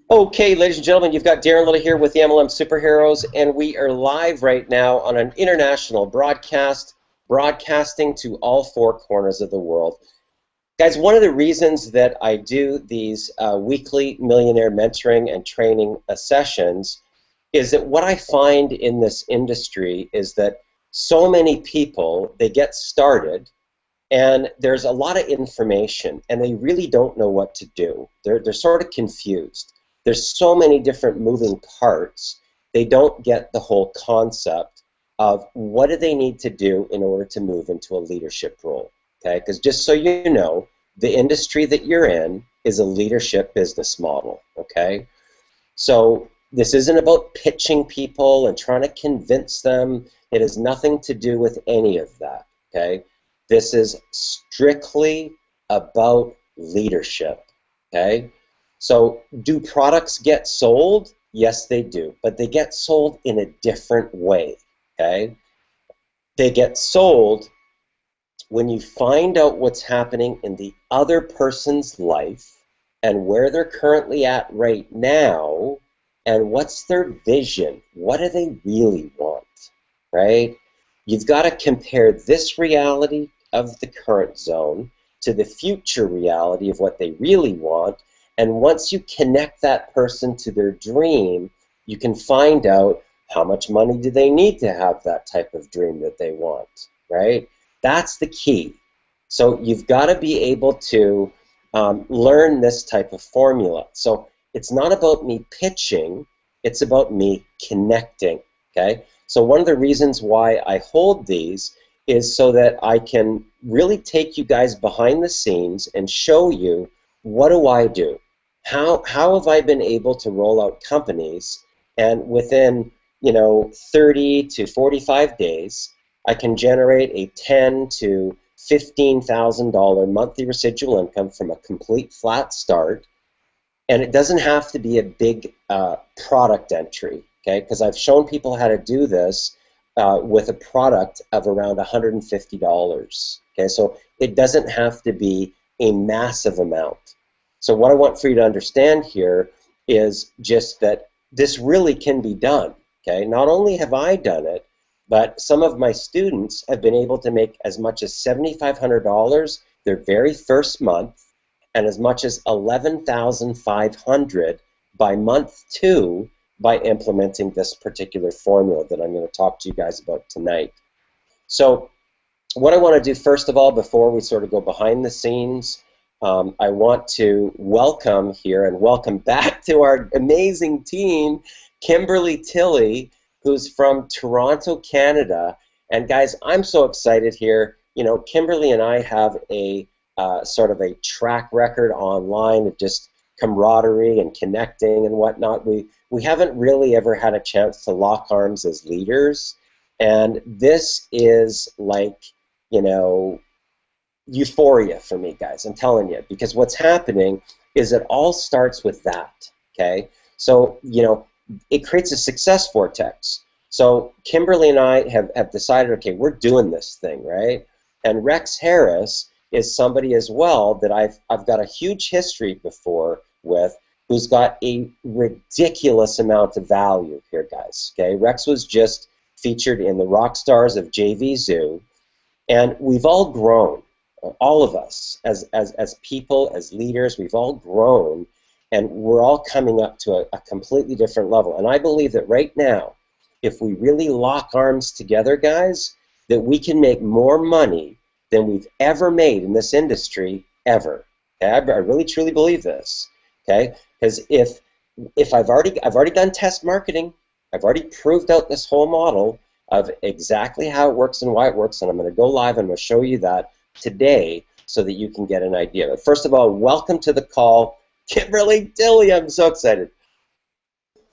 Okay, ladies and gentlemen, you've got Darren Little here with the MLM Superheroes, and we are live right now on an international broadcast, broadcasting to all four corners of the world. Guys, one of the reasons that I do these weekly millionaire mentoring and training sessions is that what I find in this industry is that so many people, they get started, and there's a lot of information, and they really don't know what to do. They're sort of confused. There's so many different moving parts. They don't get the whole concept of what do they need to do in order to move into a leadership role. Okay? Because just so you know, the industry that you're in is a leadership business model. Okay? So this isn't about pitching people and trying to convince them. It has nothing to do with any of that. Okay? This is strictly about leadership, okay? So do products get sold? Yes, they do, but they get sold in a different way, okay? They get sold when you find out what's happening in the other person's life and where they're currently at right now and what's their vision. What do they really want, right? You've got to compare this reality of the current zone to the future reality of what they really want. And once you connect that person to their dream, you can find out how much money do they need to have that type of dream that they want, right? That's the key. So you've got to be able to learn this type of formula. So it's not about me pitching, it's about me connecting, okay? So one of the reasons why I hold these is so that I can really take you guys behind the scenes and show you what do I do. How have I been able to roll out companies, and within 30 to 45 days I can generate a $10,000 to $15,000 monthly residual income from a complete flat start, and it doesn't have to be a big product entry, okay? Because I've shown people how to do this with a product of around $150. Okay, so it doesn't have to be a massive amount. So what I want for you to understand here is just that this really can be done. Okay, not only have I done it, but some of my students have been able to make as much as $7,500 their very first month, and as much as $11,500 by month 2 by implementing this particular formula that I'm going to talk to you guys about tonight. So what I want to do first of all, before we sort of go behind the scenes, I want to welcome here and welcome back to our amazing team, Kimberly Tilley, who's from Toronto, Canada. And guys, I'm so excited here. Kimberly and I have a sort of a track record online of just camaraderie and connecting and whatnot. We haven't really ever had a chance to lock arms as leaders, and this is like, euphoria for me, guys. I'm telling you, because what's happening is it all starts with that, okay? So, it creates a success vortex. So Kimberly and I have decided, okay, we're doing this thing, right? And Rex Harris is somebody as well that I've got a huge history before with, who's got a ridiculous amount of value here, guys. Okay, Rex was just featured in the Rock Stars of JV Zoo, and we've all grown, all of us, as people, as leaders, we've all grown, and we're all coming up to a completely different level. And I believe that right now, if we really lock arms together, guys, that we can make more money than we've ever made in this industry ever. Okay? I really truly believe this. Okay, because if I've already done test marketing, I've already proved out this whole model of exactly how it works and why it works, and I'm going to go live and I'm going to show you that today so that you can get an idea. But first of all, welcome to the call, Kimberly Tilley. I'm so excited.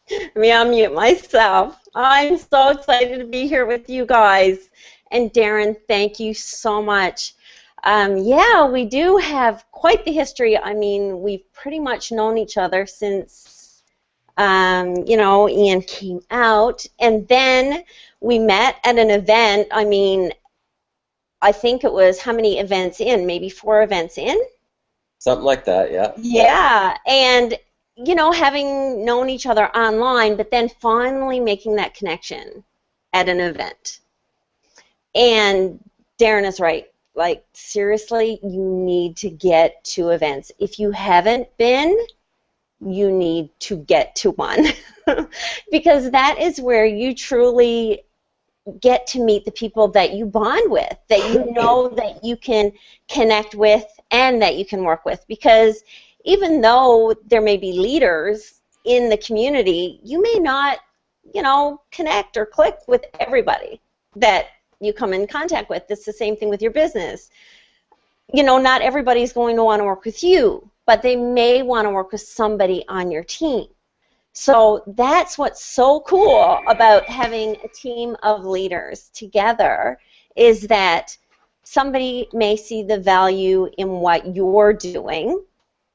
Let me unmute myself. I'm so excited to be here with you guys. And Darren, thank you so much. Yeah, we do have quite the history. I mean, we've pretty much known each other since, Ian came out. And then we met at an event. I mean, I think it was how many events in? Maybe 4 events in? Something like that, yeah. Yeah, and having known each other online, but then finally making that connection at an event. And Darren is right. Like, seriously, you need to get to events. If you haven't been, you need to get to one. Because that is where you truly get to meet the people that you bond with, that you know that you can connect with and that you can work with. Because even though there may be leaders in the community, you may not, connect or click with everybody that you come in contact with. It's the same thing with your business. Not everybody's going to want to work with you, but they may want to work with somebody on your team. So that's what's so cool about having a team of leaders together, is that somebody may see the value in what you're doing,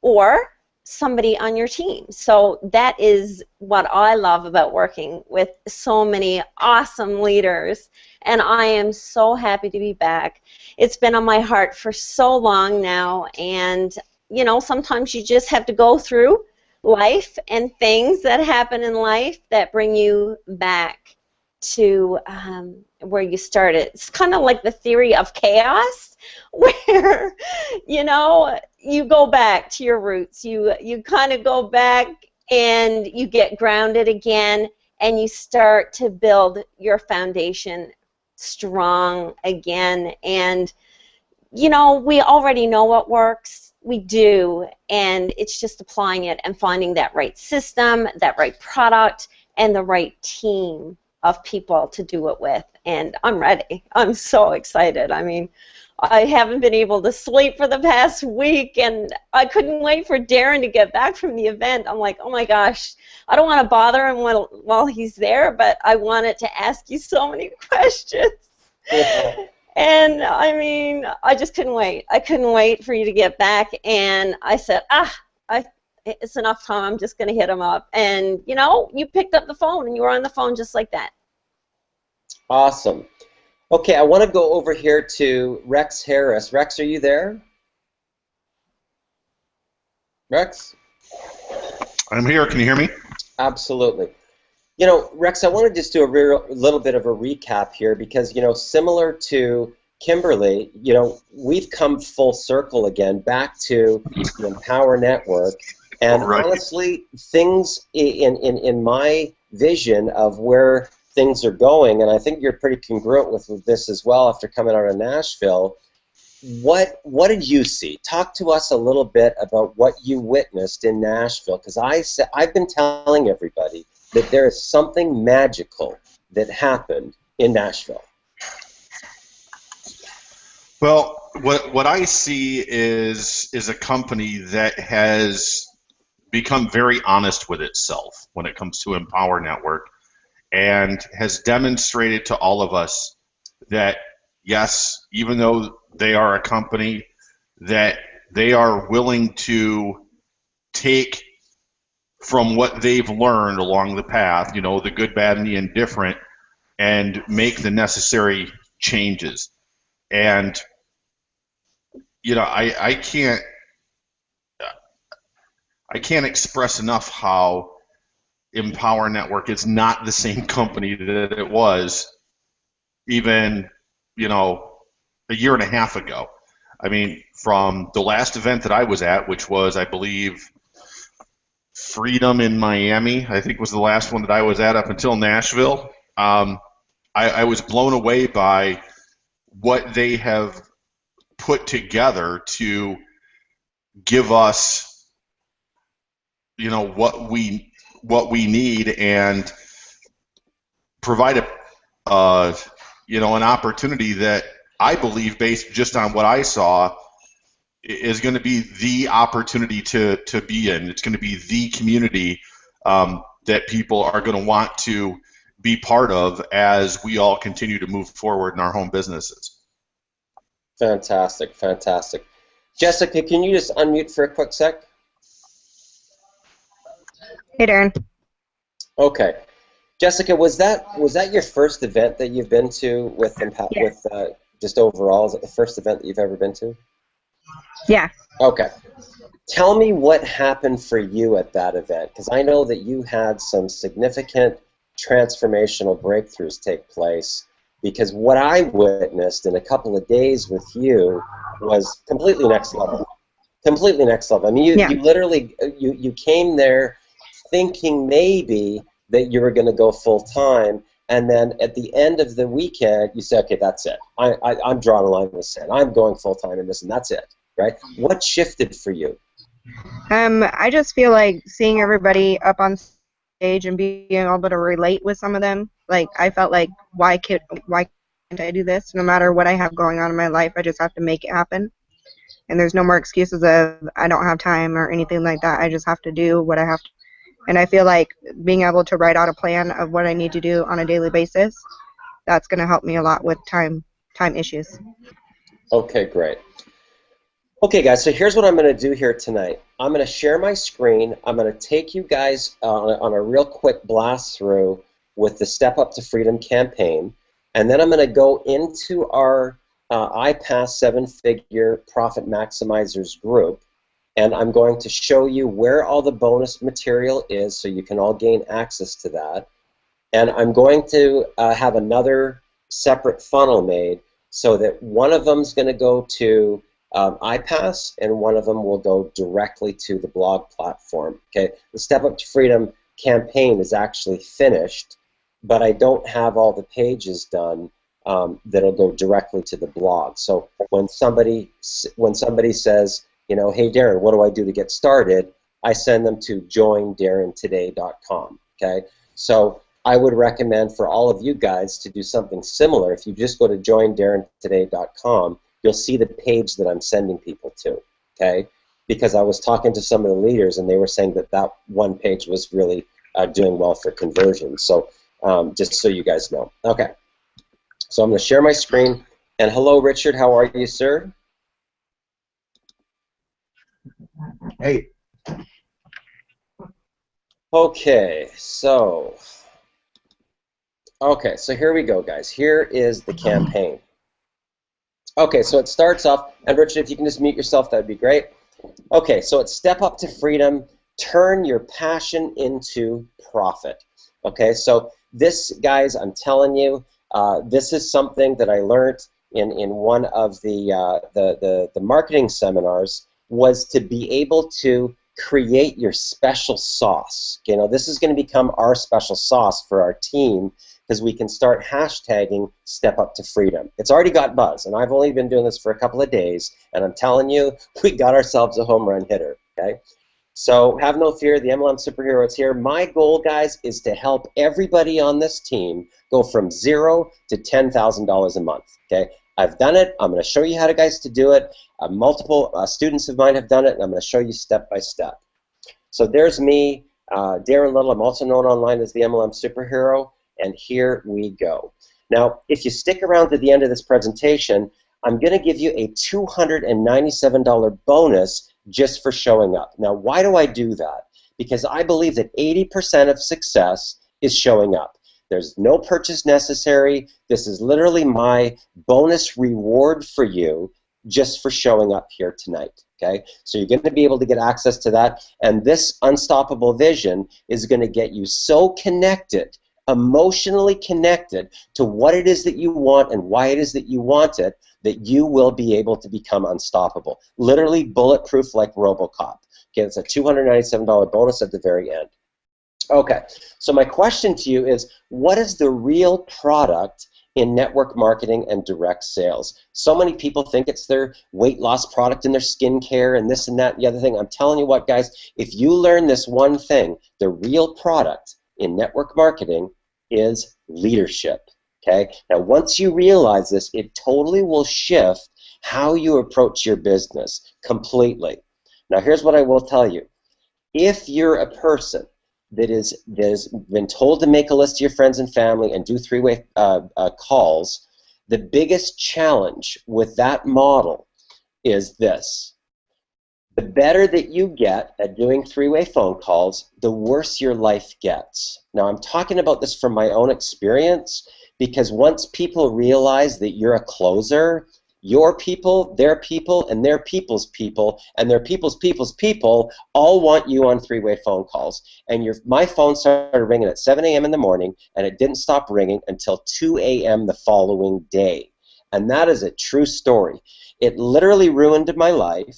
or somebody on your team. So that is what I love about working with so many awesome leaders, and I am so happy to be back. It's been on my heart for so long now, and sometimes you just have to go through life and things that happen in life that bring you back to where you started. It's kind of like the theory of chaos, where you go back to your roots. You kind of go back and you get grounded again, and you start to build your foundation strong again. And we already know what works. We do, and it's just applying it and finding that right system, that right product, and the right team of people to do it with. And I'm ready. I'm so excited. I mean, I haven't been able to sleep for the past week, and I couldn't wait for Darren to get back from the event. I'm like, oh my gosh, I don't want to bother him while he's there, but I wanted to ask you so many questions. Yeah. And I mean, I just couldn't wait. I couldn't wait for you to get back, and I said, it's enough time. I'm just going to hit him up. And you picked up the phone, and you were on the phone just like that. Awesome. Okay, I want to go over here to Rex Harris. Rex, are you there? Rex? I'm here. Can you hear me? Absolutely. Rex, I want to just do a little bit of a recap here, because, similar to Kimberly, we've come full circle again back to the Empower Network. And honestly, things in my vision of where things are going, and I think you're pretty congruent with this as well after coming out of Nashville, what did you see? Talk to us a little bit about what you witnessed in Nashville, because I've been telling everybody that there is something magical that happened in Nashville. Well, what I see is a company that has become very honest with itself when it comes to Empower Network, and has demonstrated to all of us that, yes, even though they are a company, that they are willing to take from what they've learned along the path, the good, bad, and the indifferent, and make the necessary changes. And I can't express enough how Empower Network is not the same company that it was even a year and a half ago. I mean, from the last event that I was at, which was, I believe, Freedom in Miami, I think was the last one that I was at up until Nashville. I was blown away by what they have put together to give us, what we need, and provide an opportunity that I believe, based just on what I saw, is going to be the opportunity to be in. It's going to be the community that people are going to want to be part of as we all continue to move forward in our home businesses. Fantastic, fantastic. Jessica, can you just unmute for a quick sec? Hey, Darren. Okay. Jessica, was that your first event that you've been to with Yes. just overall? Is it the first event that you've ever been to? Yeah. Okay. Tell me what happened for you at that event, because I know that you had some significant transformational breakthroughs take place, because what I witnessed in a couple of days with you was completely next level. Completely next level. I mean, Yeah. you literally, you came there thinking maybe that you were going to go full time, and then at the end of the weekend, you said, okay, that's it. I'm drawing a line in the sand. I'm going full time in this, and that's it, right? What shifted for you? I just feel like seeing everybody up on stage and being able to relate with some of them. Like, I felt like, why can't I do this? No matter what I have going on in my life, I just have to make it happen. And there's no more excuses of I don't have time or anything like that. I just have to do what I have to. And I feel like being able to write out a plan of what I need to do on a daily basis, that's going to help me a lot with time issues. Okay, great. Okay, guys, so here's what I'm going to do here tonight. I'm going to share my screen. I'm going to take you guys on a real quick blast through with the Step Up to Freedom campaign, and then I'm going to go into our iPass seven-figure Profit Maximizers group, and I'm going to show you where all the bonus material is so you can all gain access to that. And I'm going to have another separate funnel made so that one of them is going to go to iPass, and one of them will go directly to the blog platform. Okay, the Step Up to Freedom campaign is actually finished, but I don't have all the pages done that'll go directly to the blog. So when somebody says, you know, hey Darren, what do I do to get started? I send them to joindarrentoday.com. Okay, so I would recommend for all of you guys to do something similar. If you just go to joindarrentoday.com, you'll see the page that I'm sending people to, okay? Because I was talking to some of the leaders, and they were saying that that one page was really doing well for conversion. So just so you guys know. Okay, so I'm going to share my screen. And hello, Richard. How are you, sir? Hey. Okay, so here we go, guys. Here is the campaign. Okay, so it starts off, and Richard, if you can just mute yourself, that would be great. Okay, so it's Step Up to Freedom, turn your passion into profit. Okay, so this, guys, I'm telling you, this is something that I learned in one of the marketing seminars, was to be able to create your special sauce. You know, this is going to become our special sauce for our team, because we can start hashtagging Step Up to Freedom. It's already got buzz, and I've only been doing this for a couple of days, and I'm telling you, we got ourselves a home run hitter, okay? So have no fear, the MLM superhero is here. My goal, guys, is to help everybody on this team go from $0 to $10,000 a month, okay? I've done it. I'm going to show you how to guys to do it. Multiple students of mine have done it, and I'm going to show you step by step. So there's me, Darren Little. I'm also known online as the MLM superhero. And here we go. Now, if you stick around to the end of this presentation, I'm going to give you a $297 bonus just for showing up. Now, why do I do that? Because I believe that 80% of success is showing up. There's no purchase necessary. This is literally my bonus reward for you just for showing up here tonight. Okay? So you're going to be able to get access to that. And this unstoppable vision is going to get you so connected, emotionally connected to what it is that you want and why it is that you want it, that you will be able to become unstoppable. Literally bulletproof like RoboCop. Okay, it's a $297 bonus at the very end. Okay, so my question to you is, what is the real product in network marketing and direct sales? So many people think it's their weight loss product and their skincare and this and that and the other thing. I'm telling you what, guys, if you learn this one thing, the real product in network marketing is leadership. Okay? Now, once you realize this, it totally will shift how you approach your business completely. Now, here's what I will tell you. If you're a person that has been told to make a list of your friends and family and do three-way calls, the biggest challenge with that model is this. The better that you get at doing three-way phone calls, the worse your life gets. Now, I'm talking about this from my own experience, because once people realize that you're a closer, your people, and their people's people, and their people's people all want you on three-way phone calls. And my phone started ringing at 7 a.m. in the morning, and it didn't stop ringing until 2 a.m. the following day. And that is a true story. It literally ruined my life,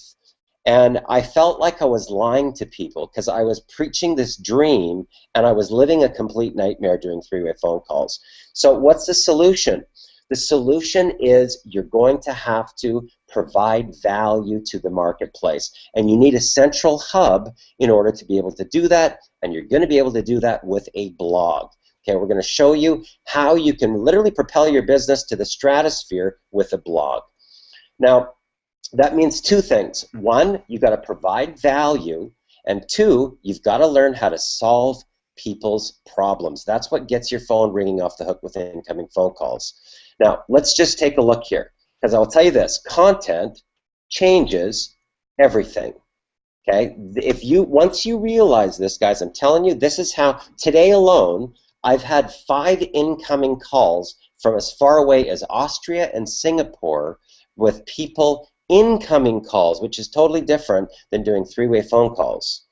and I felt like I was lying to people because I was preaching this dream, and I was living a complete nightmare doing three-way phone calls. So what's the solution? The solution is you're going to have to provide value to the marketplace, and you need a central hub in order to be able to do that, and you're going to be able to do that with a blog. Okay, we're going to show you how you can literally propel your business to the stratosphere with a blog. Now, that means two things. One, you've got to provide value, and two, you've got to learn how to solve people's problems. That's what gets your phone ringing off the hook with incoming phone calls. Now, let's just take a look here, because I'll tell you this, content changes everything. Okay? Once you realize this, guys, I'm telling you, this is how, today alone, I've had 5 incoming calls from as far away as Austria and Singapore with people incoming calls, which is totally different than doing three-way phone calls.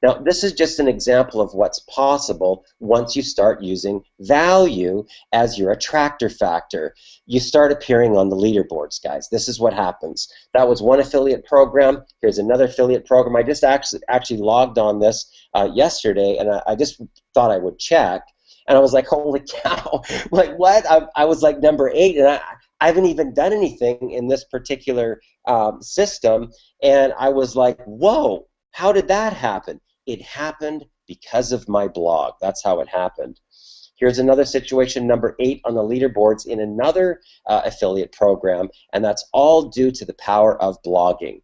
Now, this is just an example of what's possible once you start using value as your attractor factor. You start appearing on the leaderboards, guys. This is what happens. That was one affiliate program. Here's another affiliate program. I just actually logged on this yesterday, and I just thought I would check. And I was like, holy cow, like what? I was like number 8, and I haven't even done anything in this particular system. And I was like, whoa, how did that happen? It happened because of my blog. That's how it happened. Here's another situation, number 8 on the leaderboards in another affiliate program, and that's all due to the power of blogging.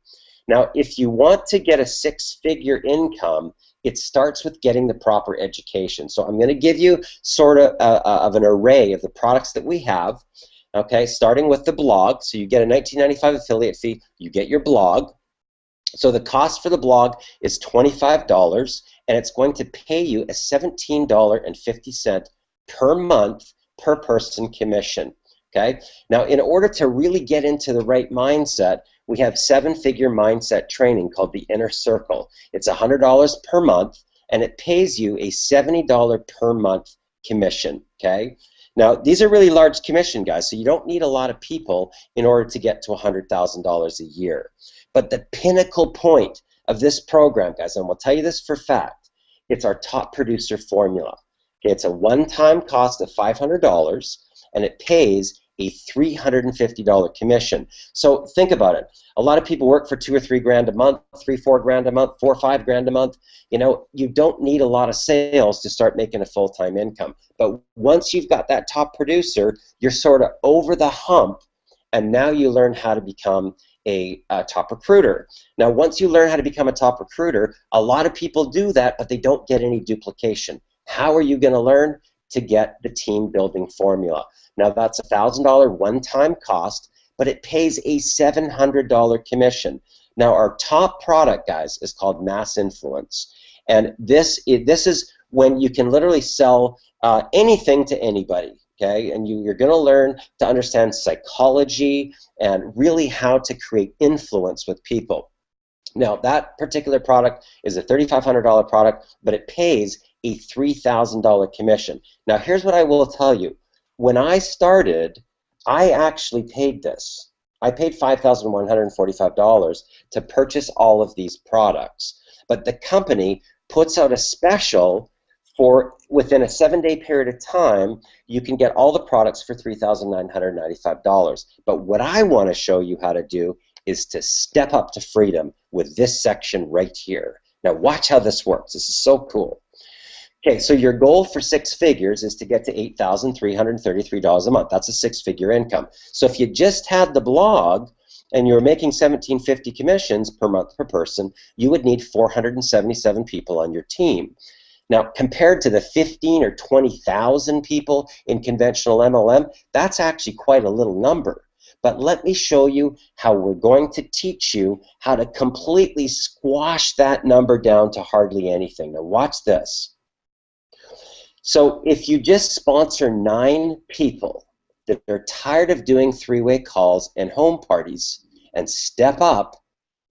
Now, if you want to get a 6-figure income, it starts with getting the proper education. So I'm going to give you sort of an array of the products that we have, okay, starting with the blog. So you get a $19.95 affiliate fee, you get your blog. So the cost for the blog is $25, and it's going to pay you a $17.50 per month per person commission. Okay? Now, in order to really get into the right mindset, we have 7-figure mindset training called the Inner Circle. It's $100 per month, and it pays you a $70 per month commission. Okay? Now, these are really large commission, guys, so you don't need a lot of people in order to get to $100,000 a year. But the pinnacle point of this program, guys, and we'll tell you this for fact, it's our top producer formula. Okay, it's a one-time cost of $500, and it pays a $350 commission. So think about it. A lot of people work for $2 or $3 grand a month, $3-4 grand a month, $4 or $5 grand a month. You know, you don't need a lot of sales to start making a full-time income. But once you've got that top producer, you're sort of over the hump, and now you learn how to become a top recruiter. Now, once you learn how to become a top recruiter, a lot of people do that, but they don't get any duplication. How are you going to learn? To get the team building formula. Now, that's a $1,000 one-time cost, but it pays a $700 commission. Now, our top product, guys, is called Mass Influence, and this is when you can literally sell anything to anybody. Okay, and you're going to learn to understand psychology and really how to create influence with people. Now, that particular product is a $3,500 product, but it pays a $3,000 commission. Now, here's what I will tell you. When I started, I actually paid this. I paid $5,145 to purchase all of these products. But the company puts out a special for within a 7-day period of time, you can get all the products for $3,995. But what I want to show you how to do is to step up to freedom with this section right here. Now watch how this works. This is so cool. Okay, so your goal for 6 figures is to get to $8,333 a month. That's a 6-figure income. So if you just had the blog and you were making $1,750 commissions per month per person, you would need 477 people on your team. Now, compared to the 15 or 20,000 people in conventional MLM, that's actually quite a little number. But let me show you how we're going to teach you how to completely squash that number down to hardly anything. Now, watch this. So if you just sponsor 9 people, that are tired of doing three-way calls and home parties and step up,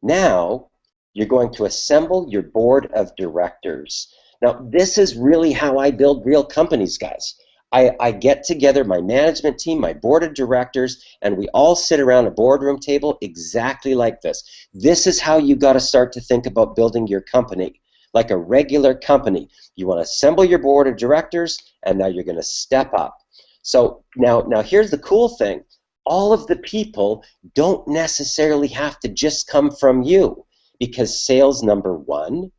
now you're going to assemble your board of directors. Now, this is really how I build real companies, guys. I get together my management team, my board of directors, and we all sit around a boardroom table exactly like this. This is how you got to start to think about building your company, like a regular company. You want to assemble your board of directors, and now you're going to step up. So now here's the cool thing. All of the people don't necessarily have to just come from you, because sales number 1,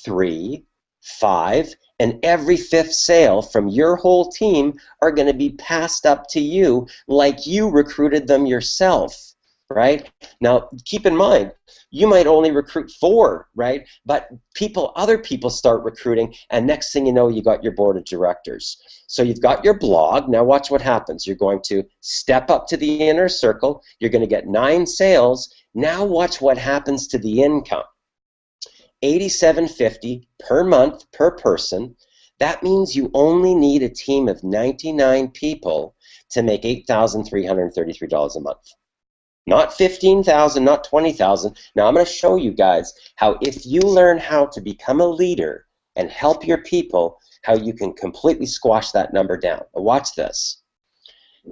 3, 5, and every 5th sale from your whole team are going to be passed up to you like you recruited them yourself, right? Now, keep in mind, you might only recruit 4, right? But other people start recruiting, and next thing you know, you got your board of directors. So you've got your blog. Now watch what happens. You're going to step up to the inner circle. You're going to get 9 sales. Now watch what happens to the income. $87.50 per month per person. That means you only need a team of 99 people to make $8,333 a month. Not $15,000, not $20,000. Now I'm going to show you guys how, if you learn how to become a leader and help your people, how you can completely squash that number down. Now watch this.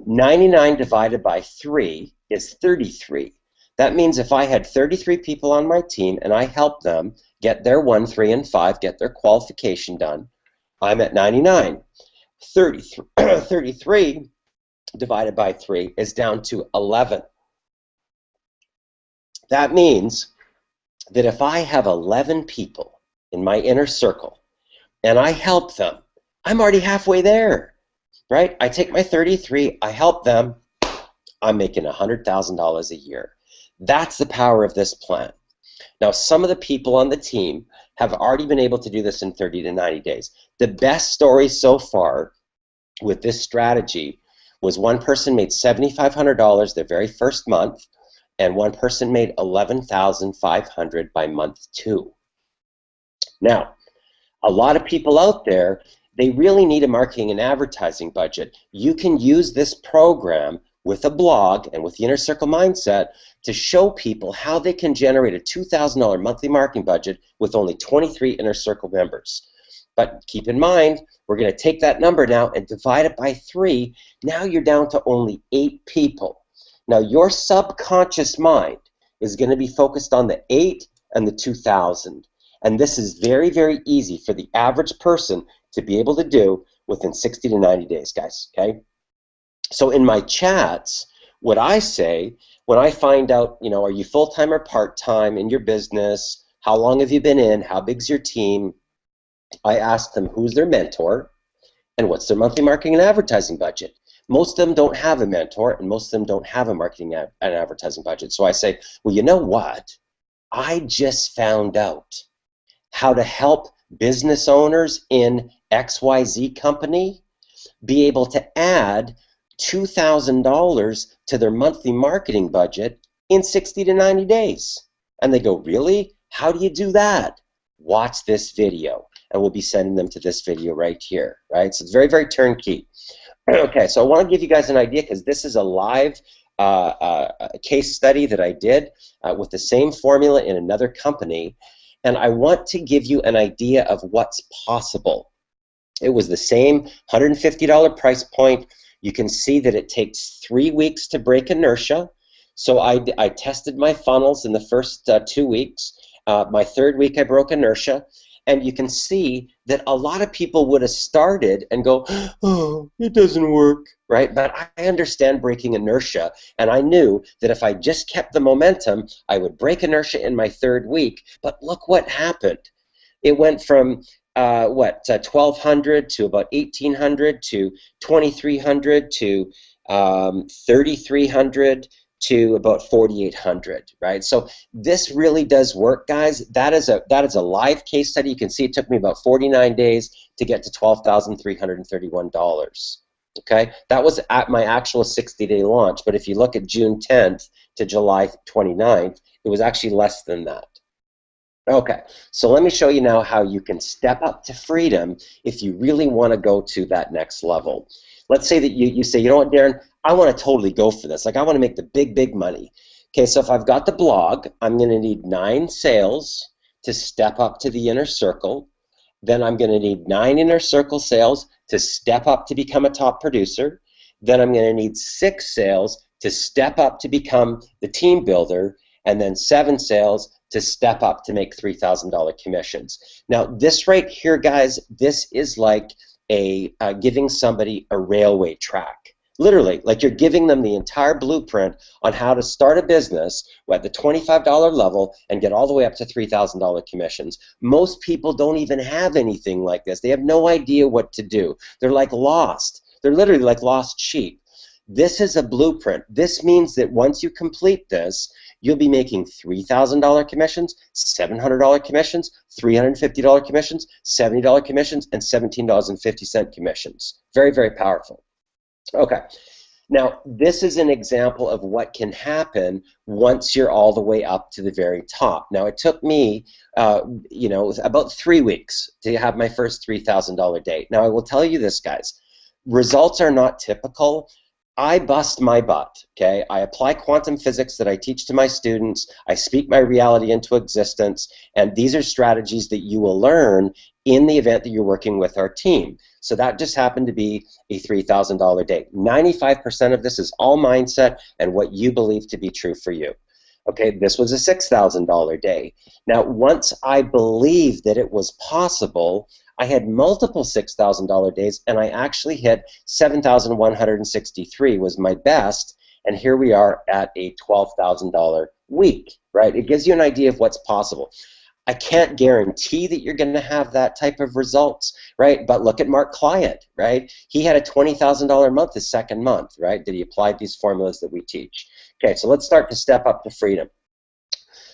99 divided by 3 is 33. That means if I had 33 people on my team and I helped them get their 1, 3, and 5, get their qualification done, I'm at 99. 33 divided by 3 is down to 11. That means that if I have 11 people in my inner circle and I help them, I'm already halfway there, right? I take my 33, I help them, I'm making $100,000 a year. That's the power of this plan. Now, some of the people on the team have already been able to do this in 30 to 90 days. The best story so far with this strategy was one person made $7,500 their very first month, and one person made $11,500 by month 2. Now, a lot of people out there, they really need a marketing and advertising budget. You can use this program with a blog and with the Inner Circle Mindset to show people how they can generate a $2,000 monthly marketing budget with only 23 Inner Circle members. But keep in mind, we're going to take that number now and divide it by 3. Now you're down to only 8 people. Now your subconscious mind is going to be focused on the 8 and the 2,000. And this is very, very easy for the average person to be able to do within 60 to 90 days, guys, okay? So in my chats, what I say, when I find out, are you full-time or part-time in your business, how long have you been in, how big's your team, I ask them who's their mentor and what's their monthly marketing and advertising budget. Most of them don't have a mentor, and most of them don't have a marketing and advertising budget. So I say, well, you know what? I just found out how to help business owners in XYZ company be able to add $2,000 to their monthly marketing budget in 60 to 90 days. And they go, really? How do you do that? Watch this video. And we'll be sending them to this video right here, right? So it's very, very turnkey. Okay, so I want to give you guys an idea, because this is a live case study that I did with the same formula in another company, and I want to give you an idea of what's possible. It was the same $150 price point. You can see that it takes 3 weeks to break inertia. So I tested my funnels in the first 2 weeks. My 3rd week I broke inertia. And you can see that a lot of people would have started and go, oh, it doesn't work, right? But I understand breaking inertia, and I knew that if I just kept the momentum, I would break inertia in my 3rd week. But look what happened. It went from 1,200 to about 1,800 to 2,300 to 3,300 to about 4,800, right? So this really does work, guys. That is a live case study. You can see it took me about 49 days to get to $12,331. Okay, that was at my actual 60-day launch. But if you look at June 10th to July 29th, it was actually less than that. Okay, so let me show you now how you can step up to freedom if you really want to go to that next level. Let's say that you say, you know what, Darren, I want to totally go for this. Like, I want to make the big money. Okay, so if I've got the blog, I'm going to need 9 sales to step up to the inner circle. Then I'm going to need 9 inner circle sales to step up to become a top producer. Then I'm going to need 6 sales to step up to become the team builder, and then 7 sales to step up to make $3,000 commissions. Now, this right here, guys, this is like giving somebody a railway track. Literally, like you're giving them the entire blueprint on how to start a business at the $25 level and get all the way up to $3,000 commissions. Most people don't even have anything like this. They have no idea what to do. They're like lost. They're literally like lost sheep. This is a blueprint. This means that once you complete this, you'll be making $3,000 commissions, $700 commissions, $350 commissions, $70 commissions, and $17.50 commissions. Very, very powerful. Okay, now this is an example of what can happen once you're all the way up to the very top. Now it took me, about 3 weeks to have my first $3,000 day. Now I will tell you this, guys, results are not typical. I bust my butt, okay? I apply quantum physics that I teach to my students. I speak my reality into existence, and these are strategies that you will learn in the event that you're working with our team. So that just happened to be a $3,000 day. 95% of this is all mindset and what you believe to be true for you. Okay, this was a $6,000 day. Now, once I believed that it was possible, I had multiple $6,000 days, and I actually hit 7,163 was my best, and here we are at a $12,000 week, right? It gives you an idea of what's possible. I can't guarantee that you're going to have that type of results, right? But look at Mark Clyant, right? He had a $20,000 month his second month, right? Did he apply these formulas that we teach? Okay, so let's start to step up to freedom.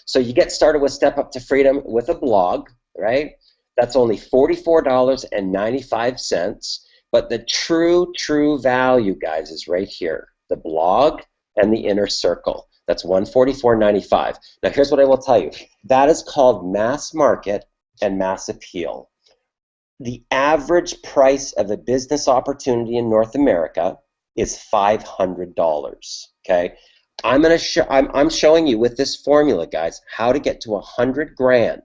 So you get started with Step Up to Freedom with a blog, right? That's only $44.95, but the true value, guys, is right here. The blog and the inner circle. That's $144.95. Now here's what I will tell you. That is called mass market and mass appeal. The average price of a business opportunity in North America is $500. Okay, I'm showing you with this formula, guys, how to get to 100 grand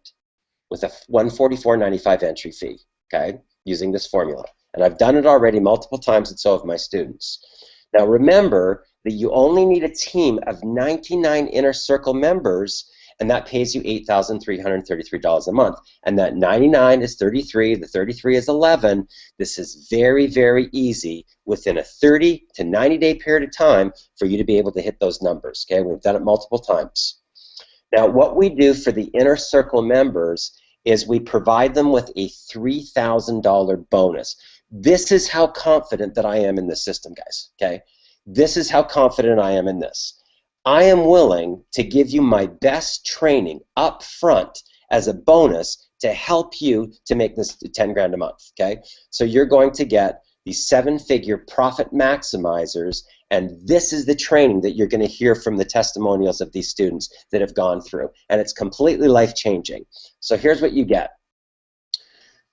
with a $144.95 entry fee. Okay, using this formula, and I've done it already multiple times, and so have my students. Now remember that you only need a team of 99 inner circle members, and that pays you $8,333 a month. And that 99 is 33, the 33 is 11. This is very, very easy within a 30 to 90 day period of time for you to be able to hit those numbers. Okay, we've done it multiple times. Now what we do for the inner circle members is we provide them with a $3,000 bonus. This is how confident that I am in this system, guys. Okay, this is how confident I am in this. I am willing to give you my best training up front as a bonus to help you to make this 10 grand a month. Okay, so you're going to get these 7-figure profit maximizers, and this is the training that you're going to hear from the testimonials of these students that have gone through, and it's completely life-changing. So here's what you get.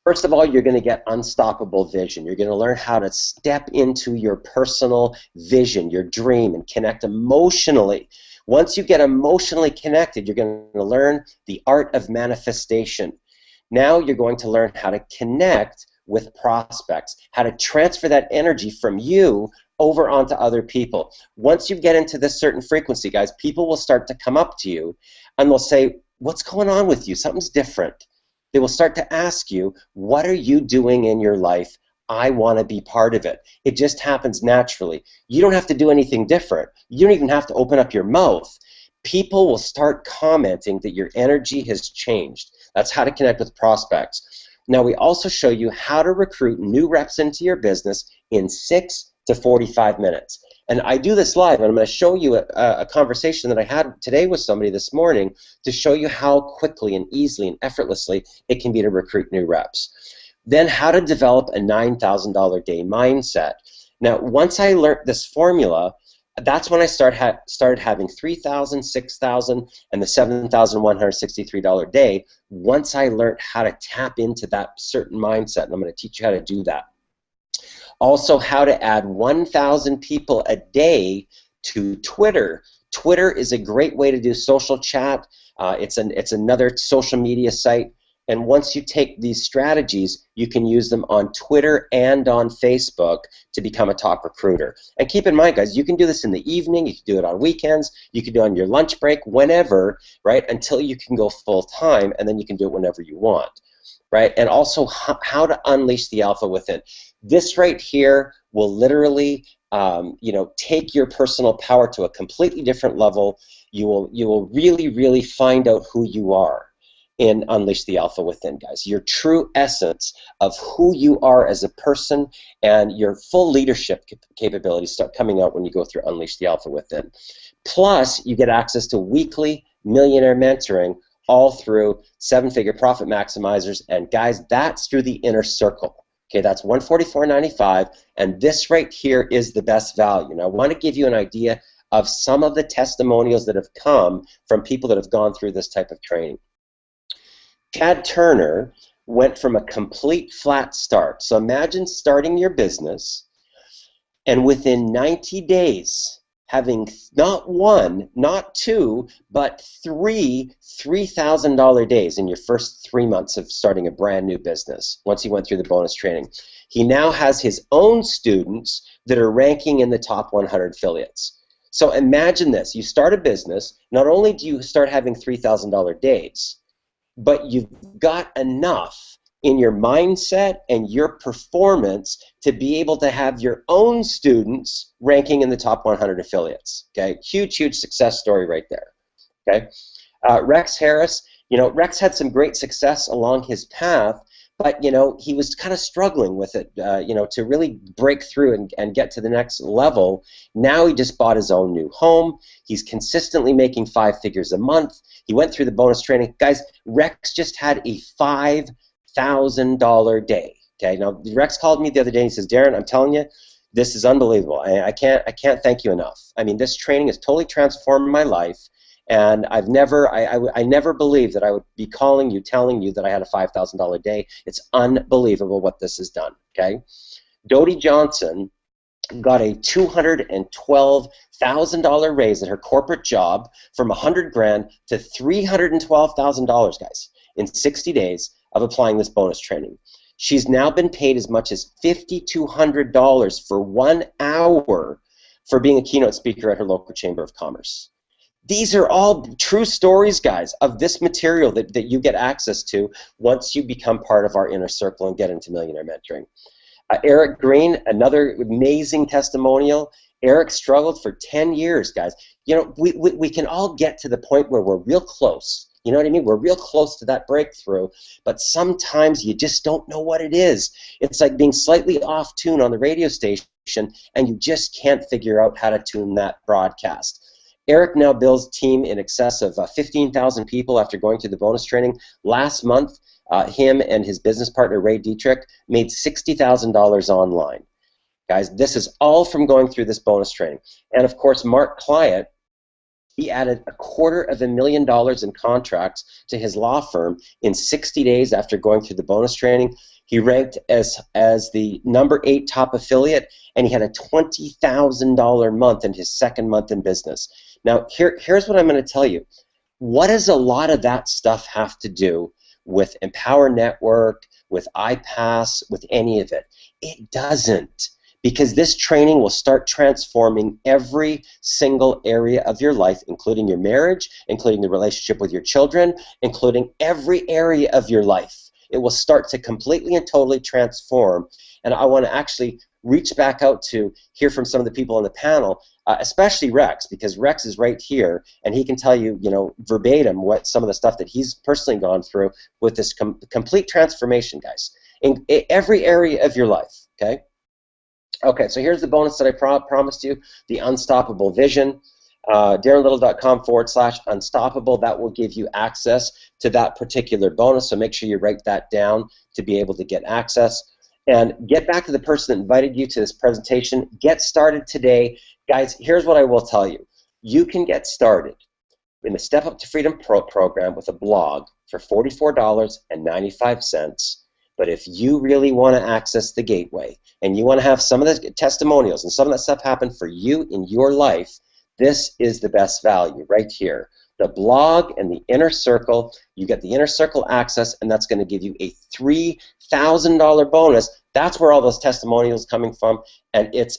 First of all, you're going to get unstoppable vision. You're going to learn how to step into your personal vision, your dream, and connect emotionally. Once you get emotionally connected, you're going to learn the art of manifestation. Now you're going to learn how to connect with prospects, how to transfer that energy from you over onto other people. Once you get into this certain frequency, guys, people will start to come up to you and they'll say, "What's going on with you? Something's different." They will start to ask you, "What are you doing in your life? I want to be part of it." It just happens naturally. You don't have to do anything different. You don't even have to open up your mouth. People will start commenting that your energy has changed. That's how to connect with prospects. Now, we also show you how to recruit new reps into your business in 6 to 45 minutes. And I do this live, and I'm going to show you a conversation that I had today with somebody this morning to show you how quickly and easily and effortlessly it can be to recruit new reps. Then how to develop a $9,000 day mindset. Now, once I learned this formula, that's when I started having $3,000, $6,000, and the $7,163 day once I learned how to tap into that certain mindset, and I'm going to teach you how to do that. Also, how to add 1,000 people a day to Twitter. Twitter is a great way to do social chat. It's another social media site. And once you take these strategies, you can use them on Twitter and on Facebook to become a top recruiter. And keep in mind, guys, you can do this in the evening, you can do it on weekends, you can do it on your lunch break, whenever, right, until you can go full time, and then you can do it whenever you want, right? And also how to unleash the alpha within. This right here will literally take your personal power to a completely different level. You will really, really find out who you are in Unleash the Alpha Within, guys. Your true essence of who you are as a person and your full leadership capabilities start coming out when you go through Unleash the Alpha Within. Plus, you get access to weekly millionaire mentoring all through seven-figure profit maximizers. And guys, that's through the inner circle. Okay, that's $144.95, and this right here is the best value. Now, I want to give you an idea of some of the testimonials that have come from people that have gone through this type of training. Chad Turner went from a complete flat start. So imagine starting your business and within 90 days having not one, not two, but three $3,000 days in your first 3 months of starting a brand new business once he went through the bonus training. He now has his own students that are ranking in the top 100 affiliates. So imagine this. You start a business, not only do you start having $3,000 days, but you've got enough in your mindset and your performance to be able to have your own students ranking in the top 100 affiliates. Okay, huge, huge success story right there. Okay, Rex Harris, Rex had some great success along his path, but he was kind of struggling with it, to really break through and get to the next level. Now he just bought his own new home. He's consistently making 5 figures a month. He went through the bonus training. Guys, Rex just had a $5,000 day. Okay, now Rex called me the other day and he says, Darren, I'm telling you, this is unbelievable. I can't thank you enough. I mean, this training has totally transformed my life. And I never believed that I would be calling you, telling you that I had a $5,000 day. It's unbelievable what this has done, okay? Dodie Johnson got a $212,000 raise at her corporate job from $100,000 to $312,000, guys, in 60 days of applying this bonus training. She's now been paid as much as $5,200 for 1 hour for being a keynote speaker at her local Chamber of Commerce. These are all true stories, guys, of this material that you get access to once you become part of our inner circle and get into Millionaire Mentoring. Eric Green, another amazing testimonial. Eric struggled for 10 years, guys. We can all get to the point where we're real close. You know what I mean? We're real close to that breakthrough, but sometimes you just don't know what it is. It's like being slightly off tune on the radio station, and you just can't figure out how to tune that broadcast. Eric now builds a team in excess of 15,000 people after going through the bonus training. Last month, him and his business partner, Ray Dietrich, made $60,000 online. Guys, this is all from going through this bonus training. And, of course, Mark Clyott, he added $250,000 in contracts to his law firm in 60 days after going through the bonus training. He ranked as the number 8 top affiliate, and he had a $20,000 month in his second month in business. Now, here's what I'm going to tell you. What does a lot of that stuff have to do with Empower Network, with iPass, with any of it? It doesn't, because this training will start transforming every single area of your life, including your marriage, including the relationship with your children, including every area of your life. It will start to completely and totally transform. And I want to actually reach back out to hear from some of the people on the panel, especially Rex, because Rex is right here, and he can tell you, verbatim what some of the stuff that he's personally gone through with this complete transformation, guys, in every area of your life, okay? Okay, so here's the bonus that I promised you, the Unstoppable Vision. DarrenLittle.com/unstoppable. That will give you access to that particular bonus, so make sure you write that down to be able to get access. And get back to the person that invited you to this presentation. Get started today. Guys, here's what I will tell you. You can get started in the Step Up to Freedom program with a blog for $44.95. But if you really want to access the gateway and you want to have some of the testimonials and some of that stuff happen for you in your life, this is the best value right here. The blog and the inner circle, you get the inner circle access, and that's going to give you a $3,000 bonus. That's where all those testimonials coming from, and it's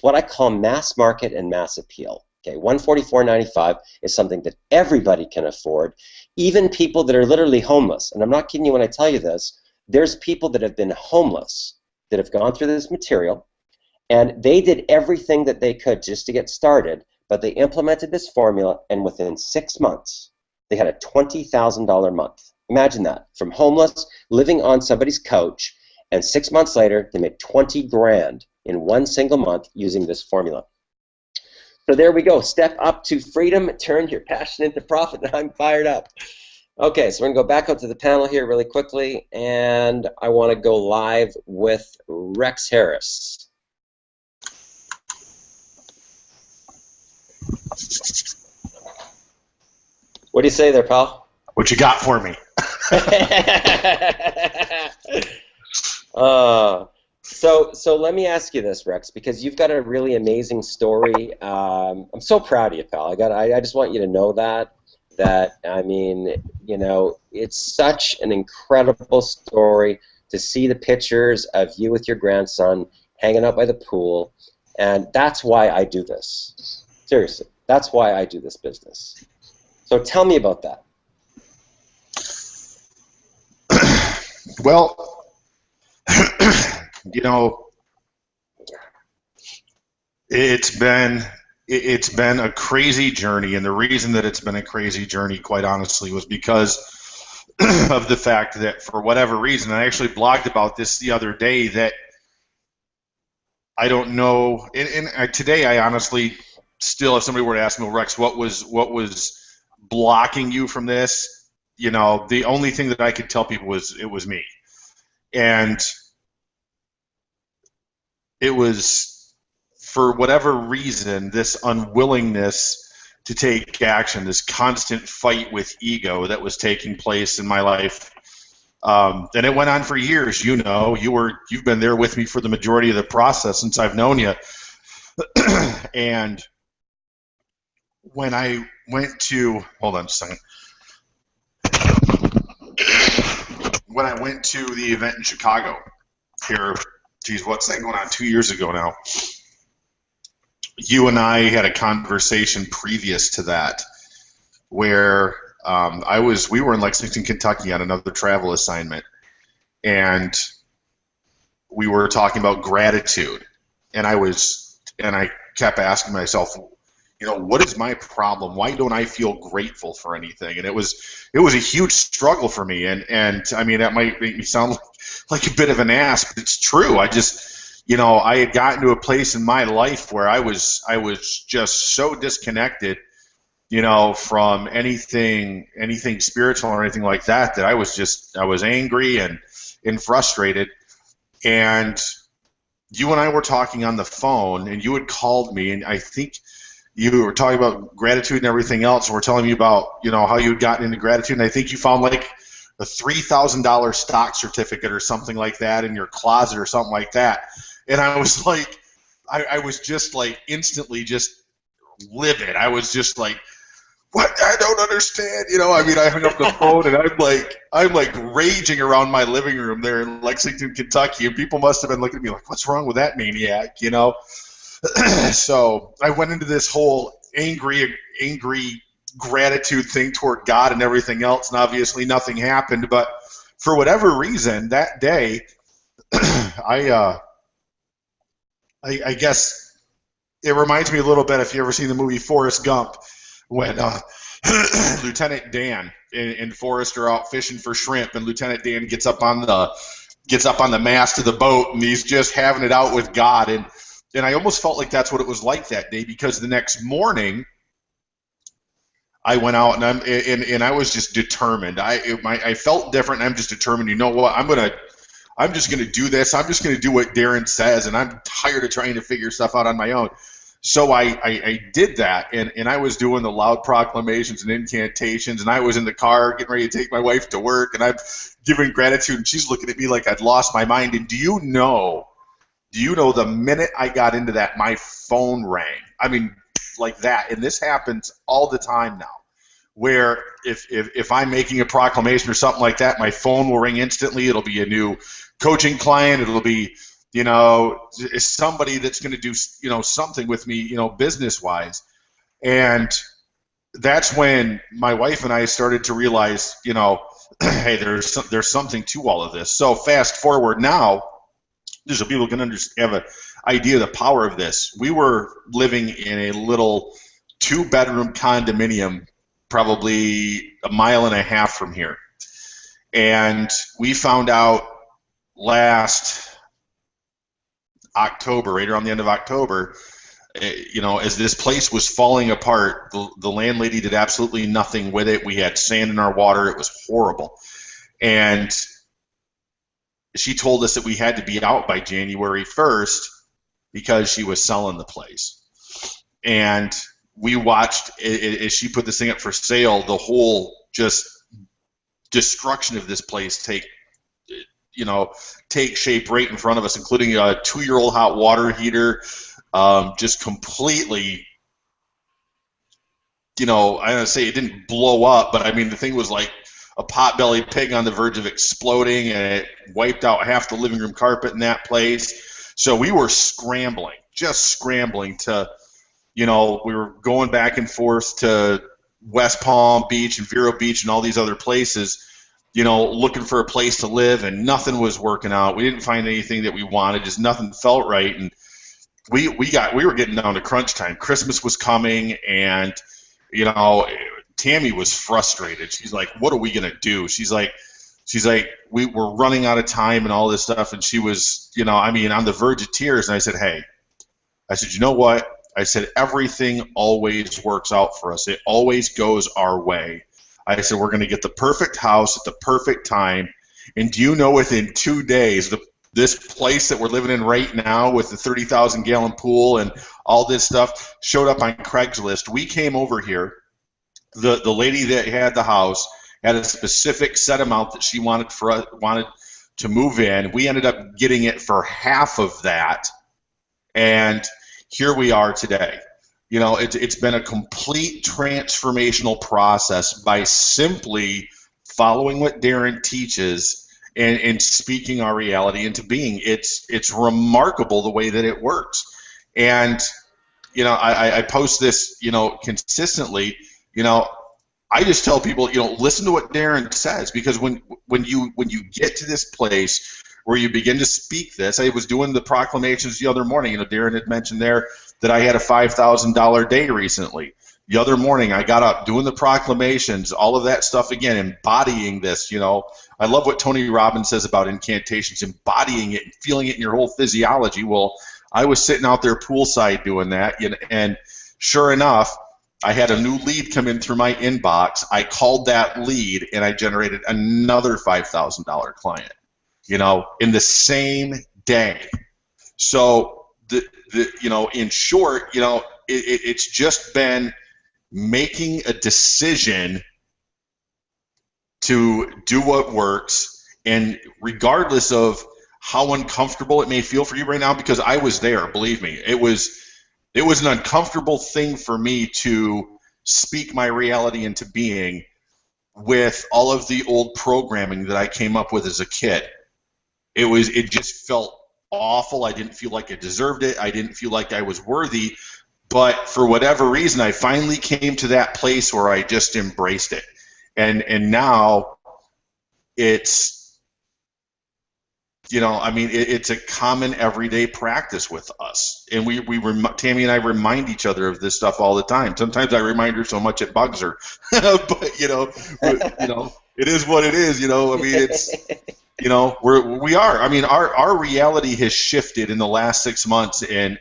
what I call mass market and mass appeal. Okay, $144.95 is something that everybody can afford, even people that are literally homeless. And I'm not kidding you when I tell you this. There's people that have been homeless that have gone through this material, and they did everything that they could just to get started, but they implemented this formula, and within 6 months, they had a $20,000 month. Imagine that. From homeless, living on somebody's couch, and 6 months later, they made 20 grand in one single month using this formula. So there we go. Step up to freedom, turn your passion into profit. I'm fired up. Okay, so we're going to go back up to the panel here really quickly, and I want to go live with Rex Harris. What do you say there, pal? What you got for me? So let me ask you this, Rex, because you've got a really amazing story. I'm so proud of you, pal. I just want you to know that I mean, you know, it's such an incredible story to see the pictures of you with your grandson hanging out by the pool, and that's why I do this. Seriously, that's why I do this business. So tell me about that. Well, you know, it's been a crazy journey, and the reason that it's been a crazy journey, quite honestly, was because of the fact that for whatever reason, I actually blogged about this the other day, that I don't know, and today I honestly still, if somebody were to ask me, well, Rex, what was blocking you from this? You know, the only thing that I could tell people was it was me. And it was, for whatever reason, this unwillingness to take action, this constant fight with ego that was taking place in my life. And it went on for years. You know, you've been there with me for the majority of the process since I've known you. And when I went to, hold on just a second. When I went to the event in Chicago here, geez, what's that going on, 2 years ago now? You and I had a conversation previous to that where we were in Lexington, Kentucky on another travel assignment, and we were talking about gratitude, and I kept asking myself, you know, what is my problem? Why don't I feel grateful for anything? And it was a huge struggle for me. And I mean, that might make me sound like a bit of an ass, but it's true. I just, you know, I had gotten to a place in my life where I was just so disconnected, you know, from anything spiritual or anything like that, that I was angry and frustrated. And you and I were talking on the phone, and you had called me, and I think you were talking about gratitude and everything else, and we're telling me about, you know, how you had gotten into gratitude, and I think you found like a $3,000 stock certificate or something like that in your closet or something like that. And I was like, I was just like instantly just livid. I was just like, what? I don't understand. You know, I mean, I hung up the phone, and I'm like raging around my living room there in Lexington, Kentucky, and people must have been looking at me like, what's wrong with that maniac, you know? So I went into this whole angry gratitude thing toward God and everything else, and obviously nothing happened. But for whatever reason, that day, I guess it reminds me a little bit, if you ever seen the movie Forrest Gump, when Lieutenant Dan and Forrest are out fishing for shrimp, and Lieutenant Dan gets up on the mast of the boat, and he's just having it out with God. And I almost felt like that's what it was like that day, because the next morning I went out and I was just determined. I felt different, and I'm just determined. You know what? I'm just gonna do this. I'm just gonna do what Darren says, and I'm tired of trying to figure stuff out on my own. So I did that, and I was doing the loud proclamations and incantations, and I was in the car getting ready to take my wife to work, and I'm giving gratitude, and she's looking at me like I'd lost my mind. And do you know the minute I got into that, my phone rang. I mean, like that. And this happens all the time now, where if I'm making a proclamation or something like that, my phone will ring instantly. It'll be a new coaching client. It'll be, somebody that's going to do, something with me, business-wise. And that's when my wife and I started to realize, hey, there's something to all of this. So fast forward now, just so people can have an idea of the power of this. We were living in a little 2-bedroom condominium, probably a mile and a half from here. And we found out last October, right around the end of October, as this place was falling apart, the landlady did absolutely nothing with it. We had sand in our water. It was horrible. And she told us that we had to be out by January 1st because she was selling the place. And we watched as she put this thing up for sale, the whole just destruction of this place take shape right in front of us, including a 2-year-old hot water heater, just completely, I don't want to say it didn't blow up, but I mean, the thing was like a pot-bellied pig on the verge of exploding, and it wiped out half the living room carpet in that place. So we were just scrambling to, we were going back and forth to West Palm Beach and Vero Beach and all these other places, looking for a place to live, and nothing was working out. We didn't find anything that we wanted, just nothing felt right. And we were getting down to crunch time. Christmas was coming, and, Tammy was frustrated. She's like, what are we going to do? She's like, we're running out of time and all this stuff. And she was, on the verge of tears. And I said, hey, you know what? I said, everything always works out for us. It always goes our way. I said, we're going to get the perfect house at the perfect time. And do you know, within 2 days, this place that we're living in right now with the 30,000-gallon pool and all this stuff showed up on Craigslist. We came over here. The lady that had the house had a specific set amount that she wanted to move in. We ended up getting it for half of that, and here we are today. It's been a complete transformational process by simply following what Darren teaches and speaking our reality into being. It's remarkable the way that it works. And I post this consistently. I just tell people, listen to what Darren says, because when you get to this place where you begin to speak this, I was doing the proclamations the other morning. Darren had mentioned there that I had a $5,000 day recently. The other morning, I got up doing the proclamations, all of that stuff again, embodying this. I love what Tony Robbins says about incantations, embodying it and feeling it in your whole physiology. Well, I was sitting out there poolside doing that, and sure enough, I had a new lead come in through my inbox. I called that lead, and I generated another $5,000 client, in the same day. So, in short, it's just been making a decision to do what works, and regardless of how uncomfortable it may feel for you right now, because I was there, believe me, it was an uncomfortable thing for me to speak my reality into being with all of the old programming that I came up with as a kid. It just felt awful. I didn't feel like I deserved it. I didn't feel like I was worthy. But for whatever reason, I finally came to that place where I just embraced it. And now it's, it's a common everyday practice with us. And Tammy and I remind each other of this stuff all the time. Sometimes I remind her so much it bugs her. But, it is what it is. It's, we are. Our reality has shifted in the last 6 months in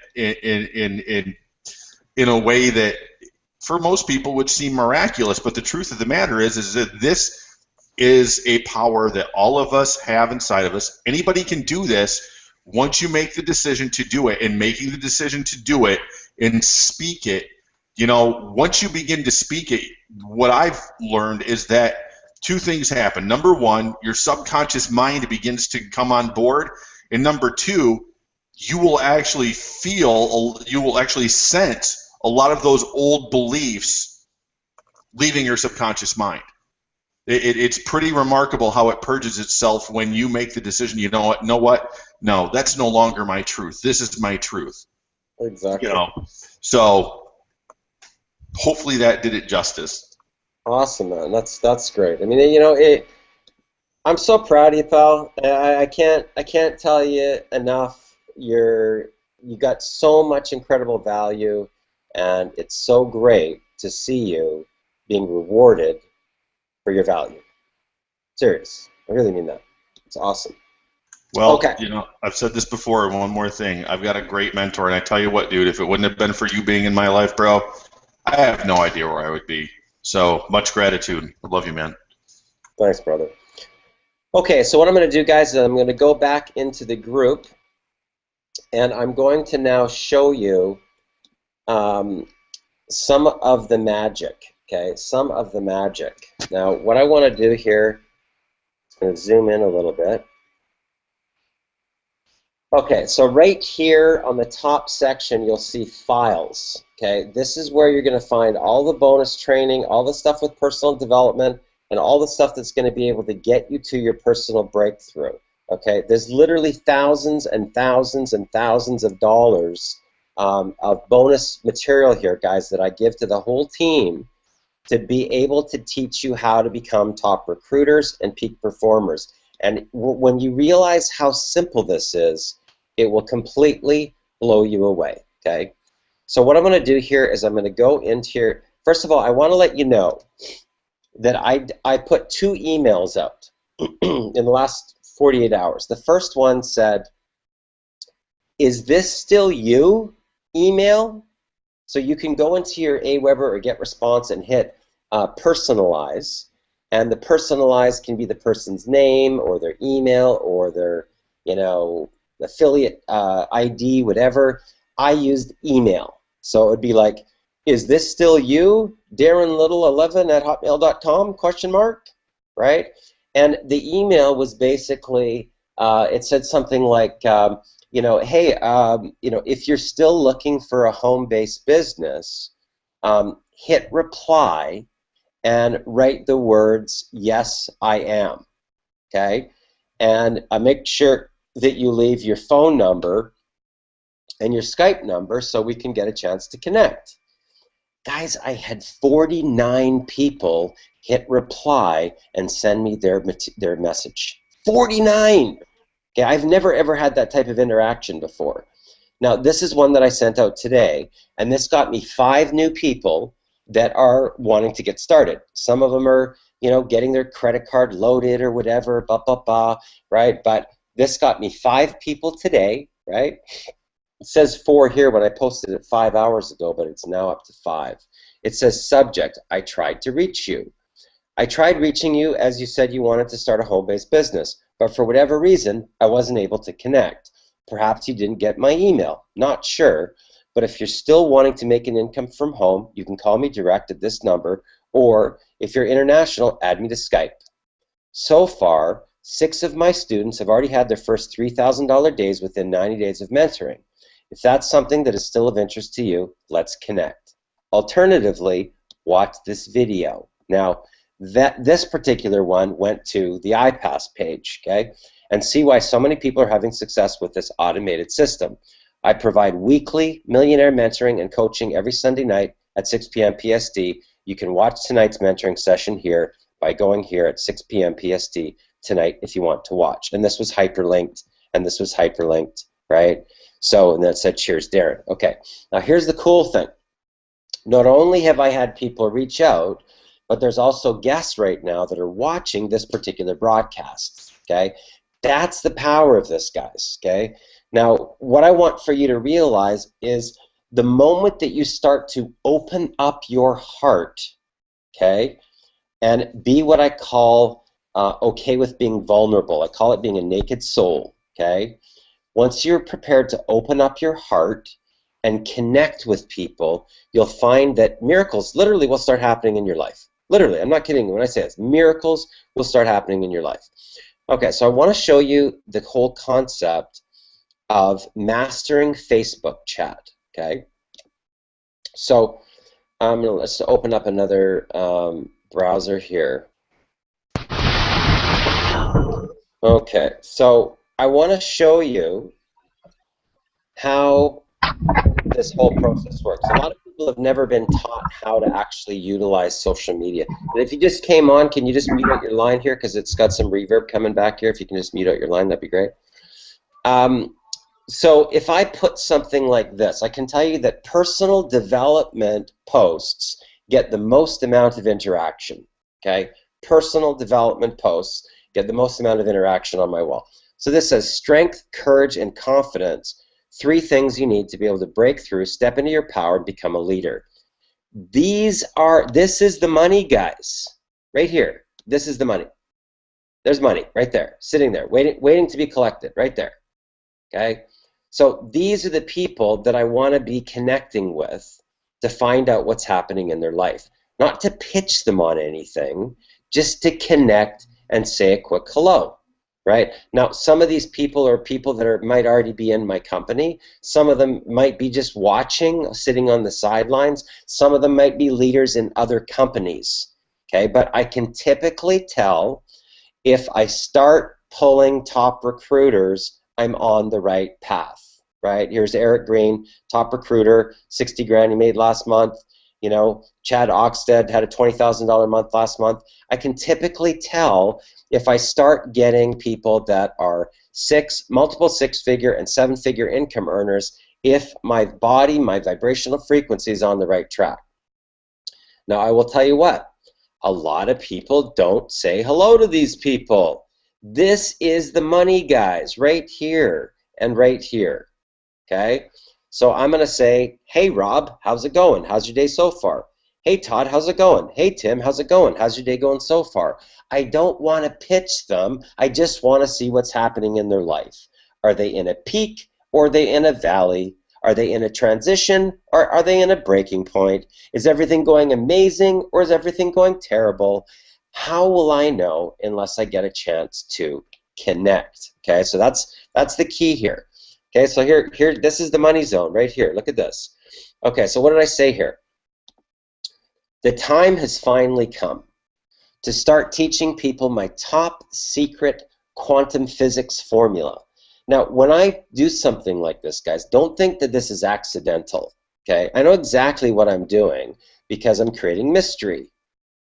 a way that for most people would seem miraculous. But the truth of the matter is that this is a power that all of us have inside of us. Anybody can do this once you make the decision to do it, and making the decision to do it and speak it, once you begin to speak it, what I've learned is that two things happen. Number one, your subconscious mind begins to come on board, and number two, you will actually sense a lot of those old beliefs leaving your subconscious mind. It's pretty remarkable how it purges itself when you make the decision. You know what? No, that's no longer my truth. This is my truth. Exactly. So hopefully that did it justice. Awesome, man. That's great. I mean, I'm so proud of you, pal. I can't tell you enough. You got so much incredible value, and it's so great to see you being rewarded for your value. Serious. I really mean that. It's awesome. Well, okay. I've said this before, one more thing. I've got a great mentor, and I tell you what, dude, if it wouldn't have been for you being in my life, bro, I have no idea where I would be. So much gratitude. I love you, man. Thanks, brother. Okay, so what I'm going to do, guys, is I'm going to go back into the group, and I'm going to now show you some of the magic. Okay, some of the magic. Now, what I want to do here, I'm going to zoom in a little bit. Okay, so right here on the top section, you'll see files. Okay, this is where you're going to find all the bonus training, all the stuff with personal development, and all the stuff that's going to be able to get you to your personal breakthrough. Okay, there's literally thousands and thousands and thousands of dollars of bonus material here, guys, that I give to the whole team to be able to teach you how to become top recruiters and peak performers. And when you realize how simple this is, it will completely blow you away, okay? So what I'm going to do here is I'm going to go into here. First of all, I want to let you know that I put 2 emails out in the last 48 hours. The first one said, "Is this still you?" email. So you can go into your AWeber or GetResponse and hit personalize, and the personalize can be the person's name or their email or their affiliate ID, whatever. I used email, so it would be like, "Is this still you, Darren Little 11 at hotmail.com question mark?" Right? And the email was basically it said something like hey, if you're still looking for a home-based business, hit reply and write the words, "Yes, I am." Okay? And make sure that you leave your phone number and your Skype number so we can get a chance to connect. Guys, I had 49 people hit reply and send me their message. 49! Okay, I've never ever had that type of interaction before. Now, this is one that I sent out today, and this got me 5 new people that are wanting to get started. Some of them are, getting their credit card loaded or whatever, right? But this got me 5 people today, right? It says 4 here when I posted it 5 hours ago, but it's now up to 5. It says, "Subject, I tried to reach you. I tried reaching you as you said you wanted to start a home-based business, but for whatever reason, I wasn't able to connect. Perhaps you didn't get my email. Not sure, but if you're still wanting to make an income from home, you can call me direct at this number, or if you're international, add me to Skype. So far, 6 of my students have already had their first $3,000 days within 90 days of mentoring. If that's something that is still of interest to you, let's connect. Alternatively, watch this video." Now, this particular one went to the iPass page, okay, and see why so many people are having success with this automated system. I provide weekly Millionaire mentoring and coaching every Sunday night at 6 p.m. PST. You can watch tonight's mentoring session here by going here at 6 p.m. PST tonight if you want to watch. And this was hyperlinked, and this was hyperlinked, right? So, and that said, "Cheers, Darren." Okay, now here's the cool thing. Not only have I had people reach out, but there's also guests right now that are watching this particular broadcast, okay? That's the power of this, guys, okay? Now, what I want for you to realize is the moment that you start to open up your heart, okay, and be what I call okay with being vulnerable. I call it being a naked soul, okay? Once you're prepared to open up your heart and connect with people, you'll find that miracles literally will start happening in your life. Literally, I'm not kidding when I say this. Miracles will start happening in your life. Okay, so I want to show you the whole concept of mastering Facebook chat. Okay, so let's open up another browser here. Okay, so I want to show you how this whole process works. A lot of people have never been taught how to actually utilize social media. And if you just came on, can you just mute out your line here, because it's got some reverb coming back here. If you can just mute out your line, that'd be great. So if I put something like this, I can tell you that personal development posts get the most amount of interaction. Okay, personal development posts get the most amount of interaction on my wall. So this says strength, courage, and confidence. 3 things you need to be able to break through, step into your power, and become a leader. This is the money, guys. Right here. This is the money. There's money right there, sitting there, waiting to be collected, right there. Okay? So these are the people that I want to be connecting with to find out what's happening in their life. Not to pitch them on anything, just to connect and say a quick hello. Right? Now, some of these people are people that might already be in my company. Some of them might be just watching, sitting on the sidelines. Some of them might be leaders in other companies. Okay, but I can typically tell if I start pulling top recruiters, I'm on the right path. Right? Here's Eric Green, top recruiter, 60 grand he made last month. You know, Chad Oxted had a $20,000 a month last month. I can typically tell if I start getting people that are multiple 6-figure and 7-figure income earners, if my body, my vibrational frequency is on the right track. Now, I will tell you what, a lot of people don't say hello to these people. This is the money, guys, right here and right here. Okay? So I'm going to say, hey, Rob, how's it going? How's your day so far? Hey, Todd, how's it going? Hey, Tim, how's it going? How's your day going so far? I don't want to pitch them. I just want to see what's happening in their life. Are they in a peak or are they in a valley? Are they in a transition or are they in a breaking point? Is everything going amazing or is everything going terrible? How will I know unless I get a chance to connect? Okay, so that's the key here. Okay, so here, this is the money zone right here. Look at this. Okay, so what did I say here? The time has finally come to start teaching people my top secret quantum physics formula. Now, when I do something like this, guys, don't think that this is accidental. Okay, I know exactly what I'm doing because I'm creating mystery,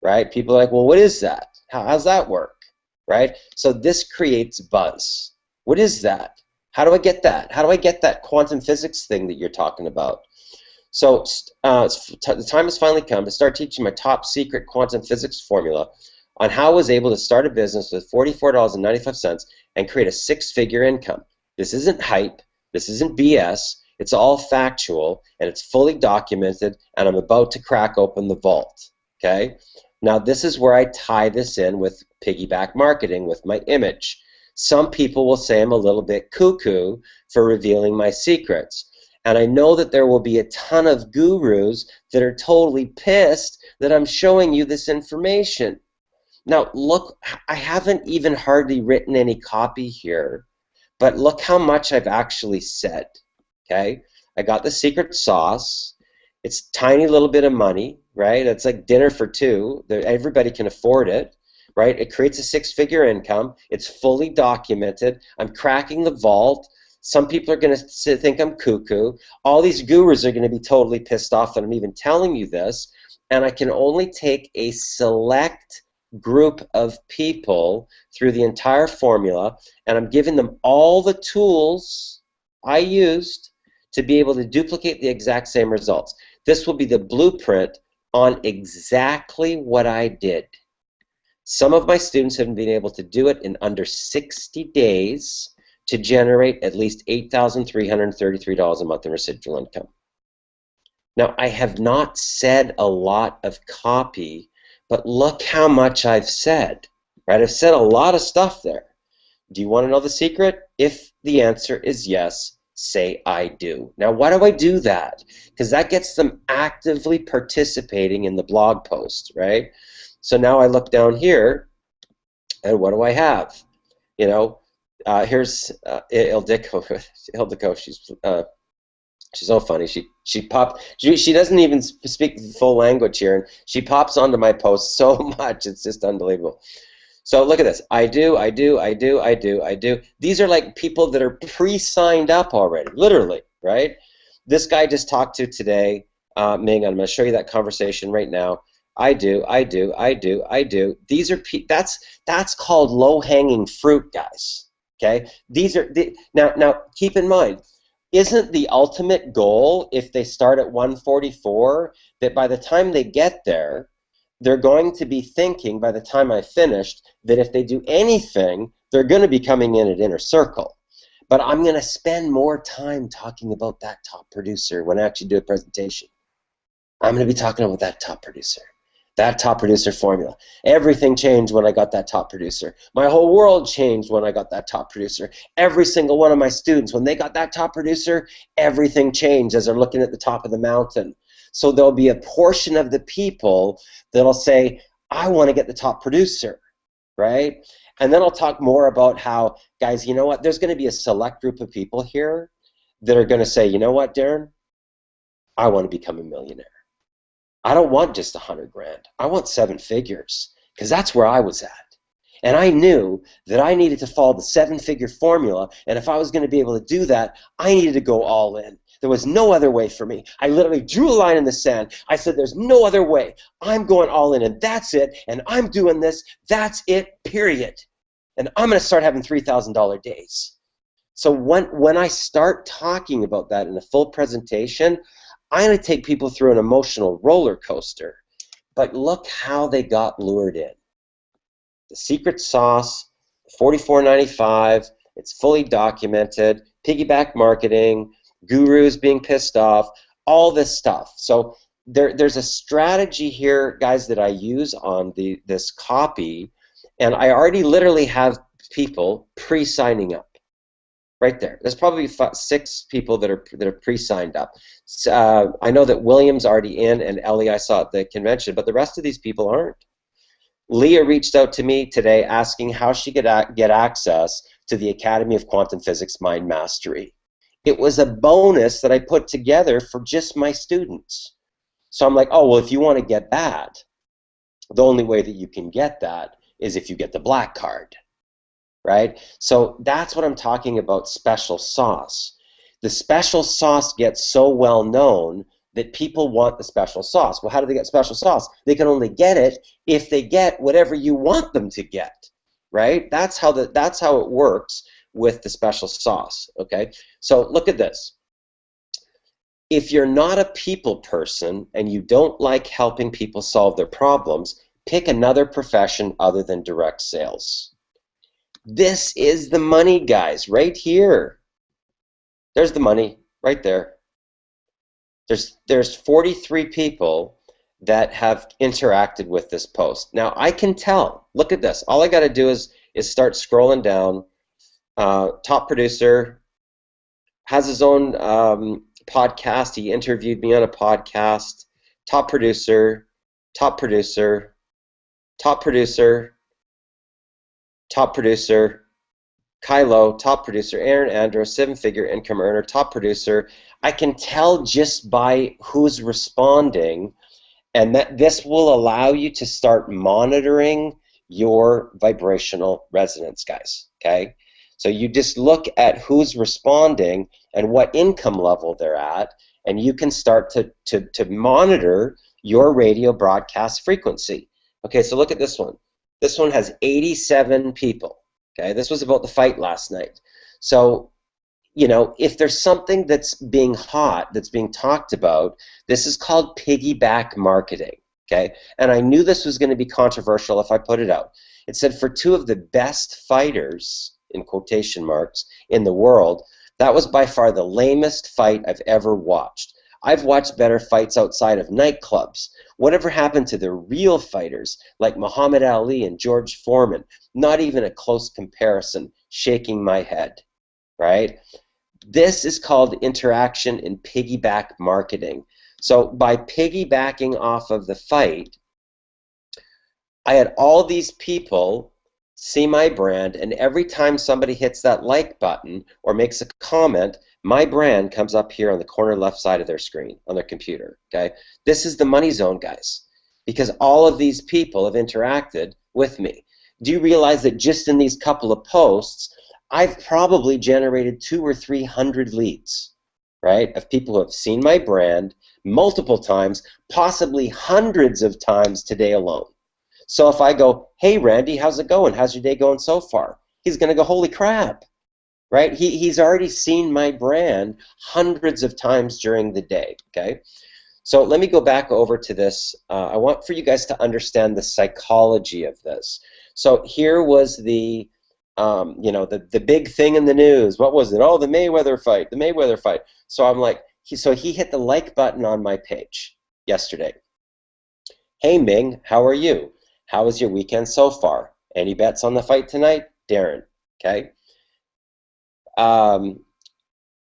right? People are like, well, what is that? How's that work, right? So this creates buzz. What is that? How do I get that? How do I get that quantum physics thing that you're talking about? So the time has finally come to start teaching my top secret quantum physics formula on how I was able to start a business with $44.95 and create a 6-figure income. This isn't hype. This isn't BS. It's all factual, and it's fully documented, and I'm about to crack open the vault. Okay? Now, this is where I tie this in with piggyback marketing with my image. Some people will say I'm a little bit cuckoo for revealing my secrets. And I know that there will be a ton of gurus that are totally pissed that I'm showing you this information. Now, look, I haven't even hardly written any copy here, but look how much I've actually said. Okay? I got the secret sauce. It's a tiny little bit of money, right? It's like dinner for 2. Everybody can afford it. Right? It creates a 6-figure income. It's fully documented. I'm cracking the vault. Some people are going to think I'm cuckoo. All these gurus are going to be totally pissed off that I'm even telling you this. And I can only take a select group of people through the entire formula, and I'm giving them all the tools I used to be able to duplicate the exact same results. This will be the blueprint on exactly what I did. Some of my students have been able to do it in under 60 days to generate at least $8,333 a month in residual income. Now, I have not said a lot of copy, but look how much I've said, right? I've said a lot of stuff there. Do you want to know the secret? If the answer is yes, say I do. Now, why do I do that? Because that gets them actively participating in the blog post, right? So now I look down here, and what do I have? You know, here's Ildiko. Ildiko, she's so funny. She doesn't even speak the full language here, and she pops onto my post so much. It's just unbelievable. So look at this. I do. These are like people that are pre-signed up already, literally, right? This guy I just talked to today, Ming, I'm going to show you that conversation right now. I do. These are that's called low-hanging fruit, guys. Okay. Now keep in mind, isn't the ultimate goal, if they start at 144, that by the time they get there, they're going to be thinking, by the time I finished, that if they do anything, they're going to be coming in at inner circle. But I'm going to spend more time talking about that top producer when I actually do a presentation. I'm going to be talking about that top producer formula. Everything changed when I got that top producer. My whole world changed when I got that top producer. Every single one of my students, when they got that top producer, everything changed as they're looking at the top of the mountain. So there'll be a portion of the people that'll say, I want to get the top producer, right? And then I'll talk more about how, guys, you know what? There's going to be a select group of people here that are going to say, you know what, Darren? I want to become a millionaire. I don't want just 100 grand. I want 7 figures, because that's where I was at. And I knew that I needed to follow the 7-figure formula, and if I was going to be able to do that, I needed to go all in. There was no other way for me. I literally drew a line in the sand. I said, there's no other way. I'm going all in, and that's it, and I'm doing this. That's it, period. And I'm going to start having $3,000 days. So when I start talking about that in a full presentation, I'm going to take people through an emotional roller coaster. But look how they got lured in. The secret sauce, $44.95, it's fully documented, piggyback marketing, gurus being pissed off, all this stuff. So there's a strategy here, guys, that I use on this copy, and I already literally have people pre-signing up. Right there. There's probably 6 people that are pre-signed up. I know that William's already in, and Ellie I saw at the convention, but the rest of these people aren't. Leah reached out to me today asking how she could get access to the Academy of Quantum Physics Mind Mastery. It was a bonus that I put together for just my students. So I'm like, oh, well, if you want to get that, the only way that you can get that is if you get the black card. Right? So that's what I'm talking about, special sauce. The special sauce gets so well known that people want the special sauce. Well, how do they get special sauce? They can only get it if they get whatever you want them to get, right? That's how it works with the special sauce, okay? So look at this. If you're not a people person and you don't like helping people solve their problems, pick another profession other than direct sales. This is the money, guys, right here. There's the money right there. There's 43 people that have interacted with this post. Now, I can tell. Look at this. All I got to do is start scrolling down. Top producer has his own podcast. He interviewed me on a podcast. Top producer, top producer, top producer, top producer, Kylo, top producer, Aaron Andros, 7-figure income earner, top producer. I can tell just by who's responding, and that this will allow you to start monitoring your vibrational resonance, guys, okay? So you just look at who's responding and what income level they're at, and you can start to monitor your radio broadcast frequency. Okay, so look at this one. This one has 87 people. Okay, this was about the fight last night. So, you know, if there's something that's being hot, that's being talked about, this is called piggyback marketing. Okay, and I knew this was going to be controversial if I put it out. It said for 2 of the best fighters, in quotation marks, in the world, that was by far the lamest fight I've ever watched. I've watched better fights outside of nightclubs. Whatever happened to the real fighters like Muhammad Ali and George Foreman? Not even a close comparison. shaking my head, right? This is called interaction and piggyback marketing. So by piggybacking off of the fight, I had all these people see my brand, and every time somebody hits that like button or makes a comment, my brand comes up here on the corner left side of their screen on their computer, okay? This is the money zone, guys, because all of these people have interacted with me. Do you realize that just in these couple of posts, I've probably generated 200 or 300 leads, right, of people who have seen my brand multiple times, possibly hundreds of times today alone. So if I go, hey, Randy, how's it going? How's your day going so far? He's going to go, holy crap, right? He's already seen my brand hundreds of times during the day, okay? So let me go back over to this. I want for you guys to understand the psychology of this. So here was the, the big thing in the news. What was it? Oh, the Mayweather fight, So I'm like, he hit the like button on my page yesterday. Hey, Ming, how are you? How was your weekend so far? Any bets on the fight tonight? Darren, okay?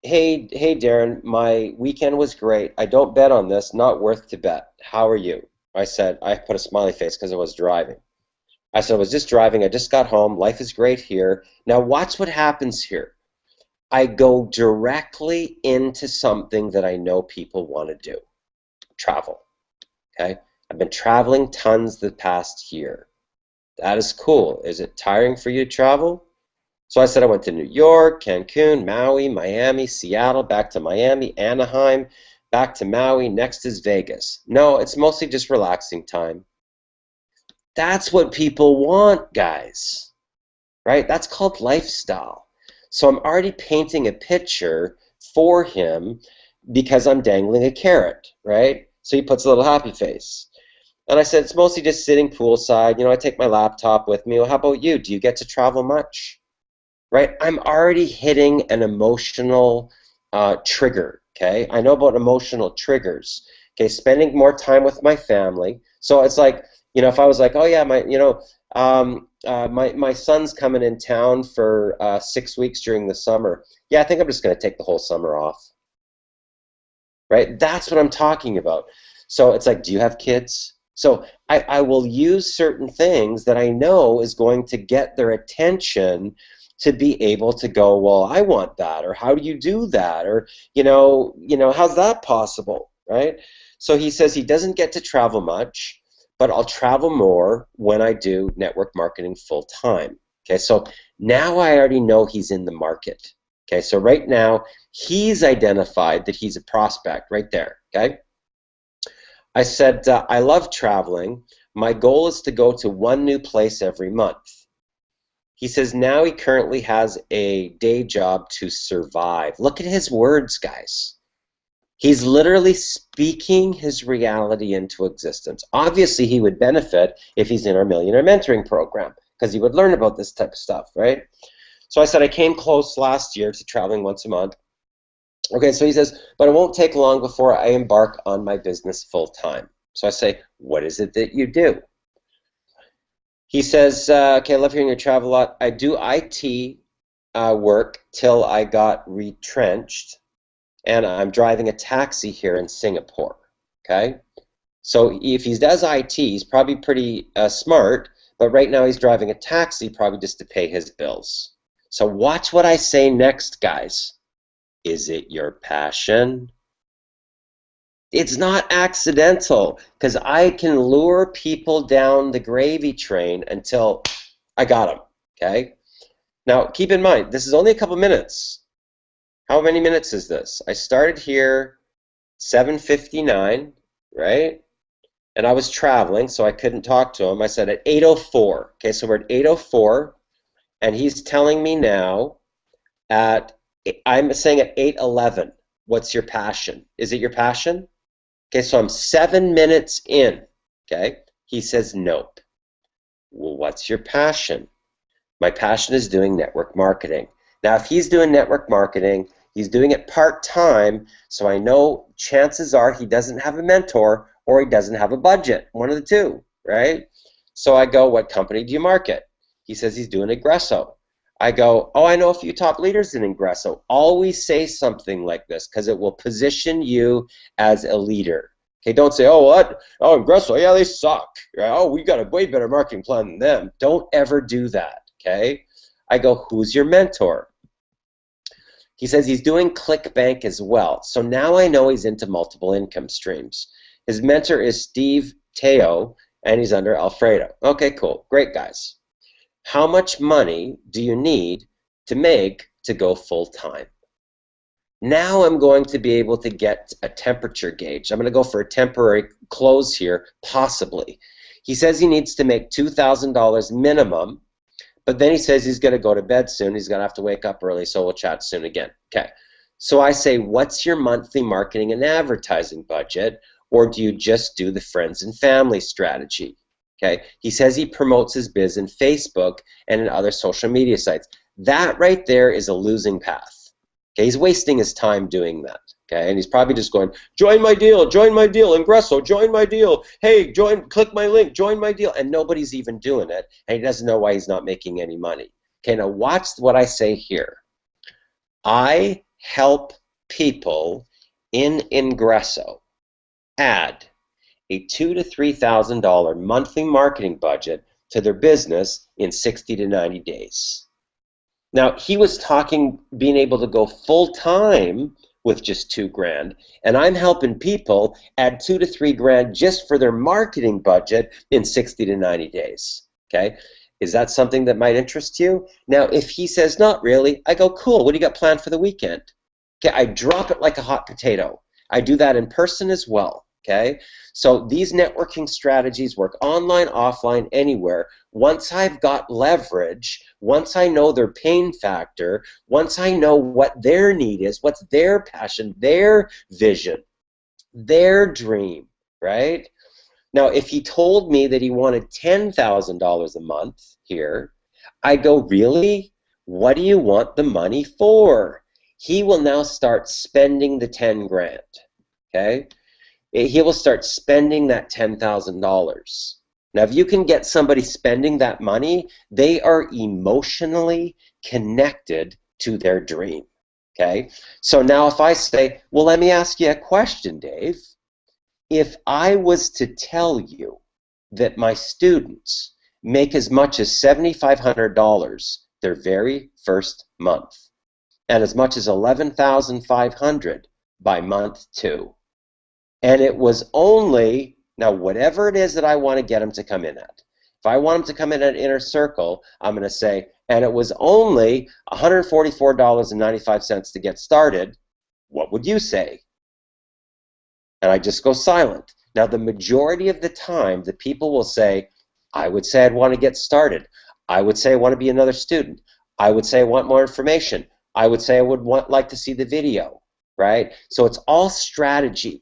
Hey, Darren, my weekend was great. I don't bet on this, not worth to bet. How are you? I put a smiley face because I was driving. I said, I was just driving. I just got home. Life is great here. Now watch what happens here. I go directly into something that I know people want to do. Travel, okay? I've been traveling tons the past year. That is cool. Is it tiring for you to travel? So I said I went to New York, Cancun, Maui, Miami, Seattle, back to Miami, Anaheim, back to Maui. Next is Vegas. No, it's mostly just relaxing time. That's what people want, guys, right? That's called lifestyle. So I'm already painting a picture for him because I'm dangling a carrot, right? So he puts a little happy face. And I said, it's mostly just sitting poolside. I take my laptop with me. Well, how about you? Do you get to travel much? Right? I'm already hitting an emotional trigger, okay? I know about emotional triggers, okay? Spending more time with my family. So it's like, if I was like, oh yeah, my son's coming in town for 6 weeks during the summer. Yeah, I think I'm just going to take the whole summer off. Right? That's what I'm talking about. So it's like, do you have kids? So I will use certain things that I know is going to get their attention to be able to go, well, I want that, or how do you do that, or how's that possible, right? So he says he doesn't get to travel much, but I'll travel more when I do network marketing full time. Okay, so now I already know he's in the market. Okay, so right now he's identified that he's a prospect right there. Okay. I said, I love traveling. My goal is to go to one new place every month. He says now he currently has a day job to survive. Look at his words, guys. He's literally speaking his reality into existence. Obviously, he would benefit if he's in our Millionaire Mentoring Program because he would learn about this type of stuff, right? So I said I came close last year to traveling once a month. Okay, so he says, but it won't take long before I embark on my business full time. So I say, what is it that you do? He says, okay, I love hearing you travel a lot. I do IT work till I got retrenched, and I'm driving a taxi here in Singapore. Okay, so if he does IT, he's probably pretty smart, but right now he's driving a taxi probably just to pay his bills. So watch what I say next, guys. Is it your passion? It's not accidental, because I can lure people down the gravy train until I got them, okay? Now, keep in mind, this is only a couple minutes. How many minutes is this? I started here 7:59, right? And I was traveling, so I couldn't talk to him. I said at 8:04. Okay, so we're at 8:04, and he's telling me now I'm saying at 8:11, what's your passion? Is it your passion? Okay, so I'm 7 minutes in, okay? He says nope. Well, what's your passion? My passion is doing network marketing. Now, if he's doing network marketing, he's doing it part-time, so I know chances are he doesn't have a mentor or he doesn't have a budget, one of the two, right? So I go, what company do you market? He says he's doing Aggresso. I go, oh, I know a few top leaders in Ingresso. Always say something like this because it will position you as a leader. Okay, don't say, oh, what? Oh, Ingresso, yeah, they suck. Oh, we got a way better marketing plan than them. Don't ever do that, okay? I go, who's your mentor? He says he's doing ClickBank as well. So now I know he's into multiple income streams. His mentor is Steve Teo, and he's under Alfredo. Okay, cool. Great, guys. How much money do you need to make to go full-time? Now I'm going to be able to get a temperature gauge. I'm going to go for a temporary close here, possibly. He says he needs to make $2,000 minimum, but then he says he's going to go to bed soon. He's going to have to wake up early, so we'll chat soon again. Okay. So I say, what's your monthly marketing and advertising budget, or do you just do the friends and family strategy? Okay. He says he promotes his biz in Facebook and in other social media sites. That right there is a losing path. Okay. He's wasting his time doing that. Okay. And he's probably just going, join my deal, Ingresso, join my deal. Hey, click my link, join my deal. And nobody's even doing it. And he doesn't know why he's not making any money. Okay. Now watch what I say here. I help people in Ingresso add a $2,000 to $3,000 monthly marketing budget to their business in 60 to 90 days. Now, he was talking being able to go full-time with just $2,000, and I'm helping people add $2,000 to $3,000 just for their marketing budget in 60 to 90 days. Okay? Is that something that might interest you? Now, if he says not really, I go, cool, what do you got planned for the weekend? Okay, I drop it like a hot potato. I do that in person as well. Okay, so these networking strategies work online, offline, anywhere. Once I've got leverage, once I know their pain factor, once I know what their need is, what's their passion, their vision, their dream, right? Now, if he told me that he wanted $10,000 a month here, I go, really? What do you want the money for? He will now start spending the $10,000, okay? He will start spending that $10,000. Now, if you can get somebody spending that money, they are emotionally connected to their dream, okay? So now if I say, well, let me ask you a question, Dave. If I was to tell you that my students make as much as $7,500 their very first month, and as much as $11,500 by month 2, and it was only, now whatever it is that I want to get them to come in at. If I want them to come in at inner circle, I'm going to say, and it was only $144.95 to get started, what would you say? And I just go silent. Now the majority of the time, the people will say, I would say I'd want to get started. I would say I want to be another student. I would say I want more information. I would say I would like to see the video, right? So it's all strategy.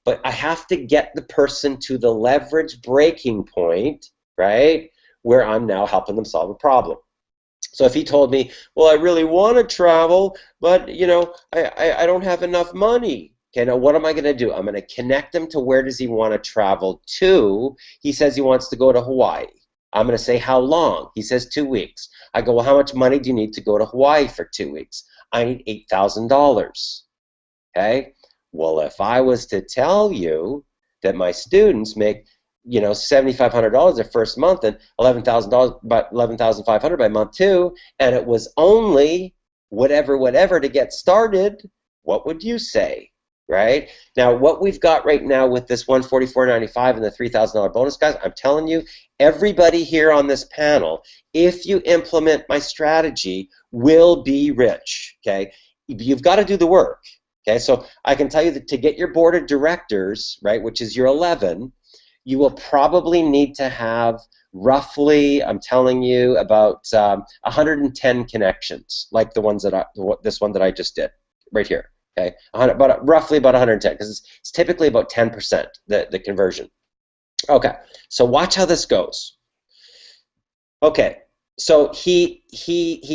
But I have to get the person to the leverage breaking point, right, where I'm now helping them solve a problem. So if he told me, well, I really want to travel, but, you know, I don't have enough money. Okay, now what am I going to do? I'm going to connect him to where does he want to travel to. He says he wants to go to Hawaii. I'm going to say, how long? He says 2 weeks. I go, well, how much money do you need to go to Hawaii for 2 weeks? I need $8,000. Okay? Well, if I was to tell you that my students make, you know, $7,500 their first month and $11,000, but $11,500 by month 2, and it was only whatever to get started, what would you say? Right? Now, what we've got right now with this $144.95 and the $3,000 bonus, guys, I'm telling you, everybody here on this panel, if you implement my strategy, will be rich. Okay? You've got to do the work. Okay, so I can tell you that to get your board of directors, right, which is your 11, you will probably need to have roughly, I'm telling you, about 110 connections, like the ones that this one that I just did, right here. Okay, roughly about 110, because it's typically about 10% the conversion. Okay, so watch how this goes. Okay, so he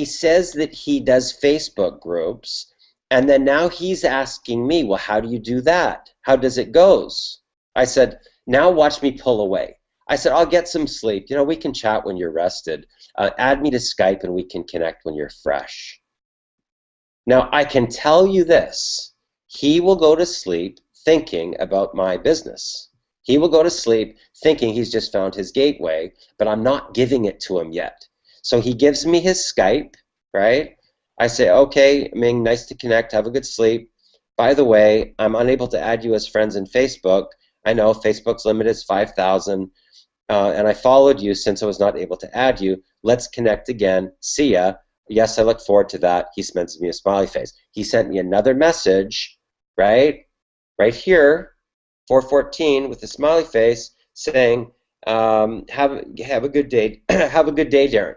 says that he does Facebook groups. And then now he's asking me, well, how do you do that? How does it goes? I said, now watch me pull away. I said, I'll get some sleep. You know, we can chat when you're rested. Add me to Skype and we can connect when you're fresh. Now, I can tell you this. He will go to sleep thinking about my business. He will go to sleep thinking he's just found his gateway, but I'm not giving it to him yet. So he gives me his Skype, right? I say, okay, Ming, nice to connect. Have a good sleep. By the way, I'm unable to add you as friends in Facebook. I know Facebook's limit is 5,000, and I followed you since I was not able to add you. Let's connect again. See ya. Yes, I look forward to that. He sends me a smiley face. He sent me another message, right here, 4:14 with a smiley face saying, have a good day. Have a good day, Darren.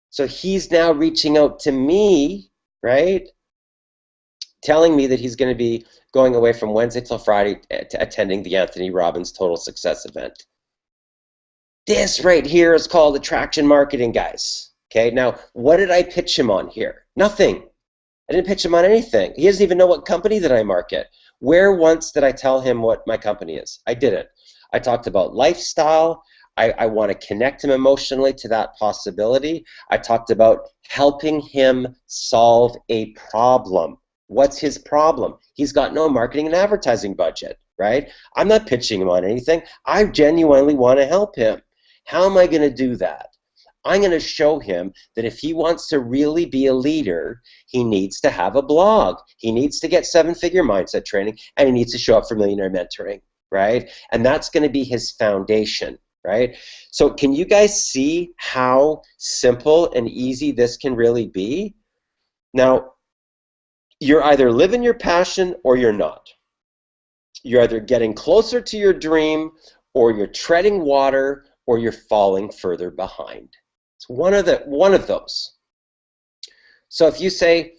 So he's now reaching out to me, right, telling me that he's going to be going away from Wednesday till Friday to attending the Anthony Robbins Total Success event. This right here is called attraction marketing, guys. Okay, now what did I pitch him on here? Nothing. I didn't pitch him on anything. He doesn't even know what company that I market. Where once did I tell him what my company is? I didn't. I talked about lifestyle. I want to connect him emotionally to that possibility. I talked about helping him solve a problem. What's his problem? He's got no marketing and advertising budget, right? I'm not pitching him on anything. I genuinely want to help him. How am I going to do that? I'm going to show him that if he wants to really be a leader, he needs to have a blog. He needs to get 7-figure mindset training, and he needs to show up for Millionaire mentoring, right? And that's going to be his foundation, right? So can you guys see how simple and easy this can really be? Now, you're either living your passion or you're not. You're either getting closer to your dream or you're treading water or you're falling further behind. It's one of those. So if you say,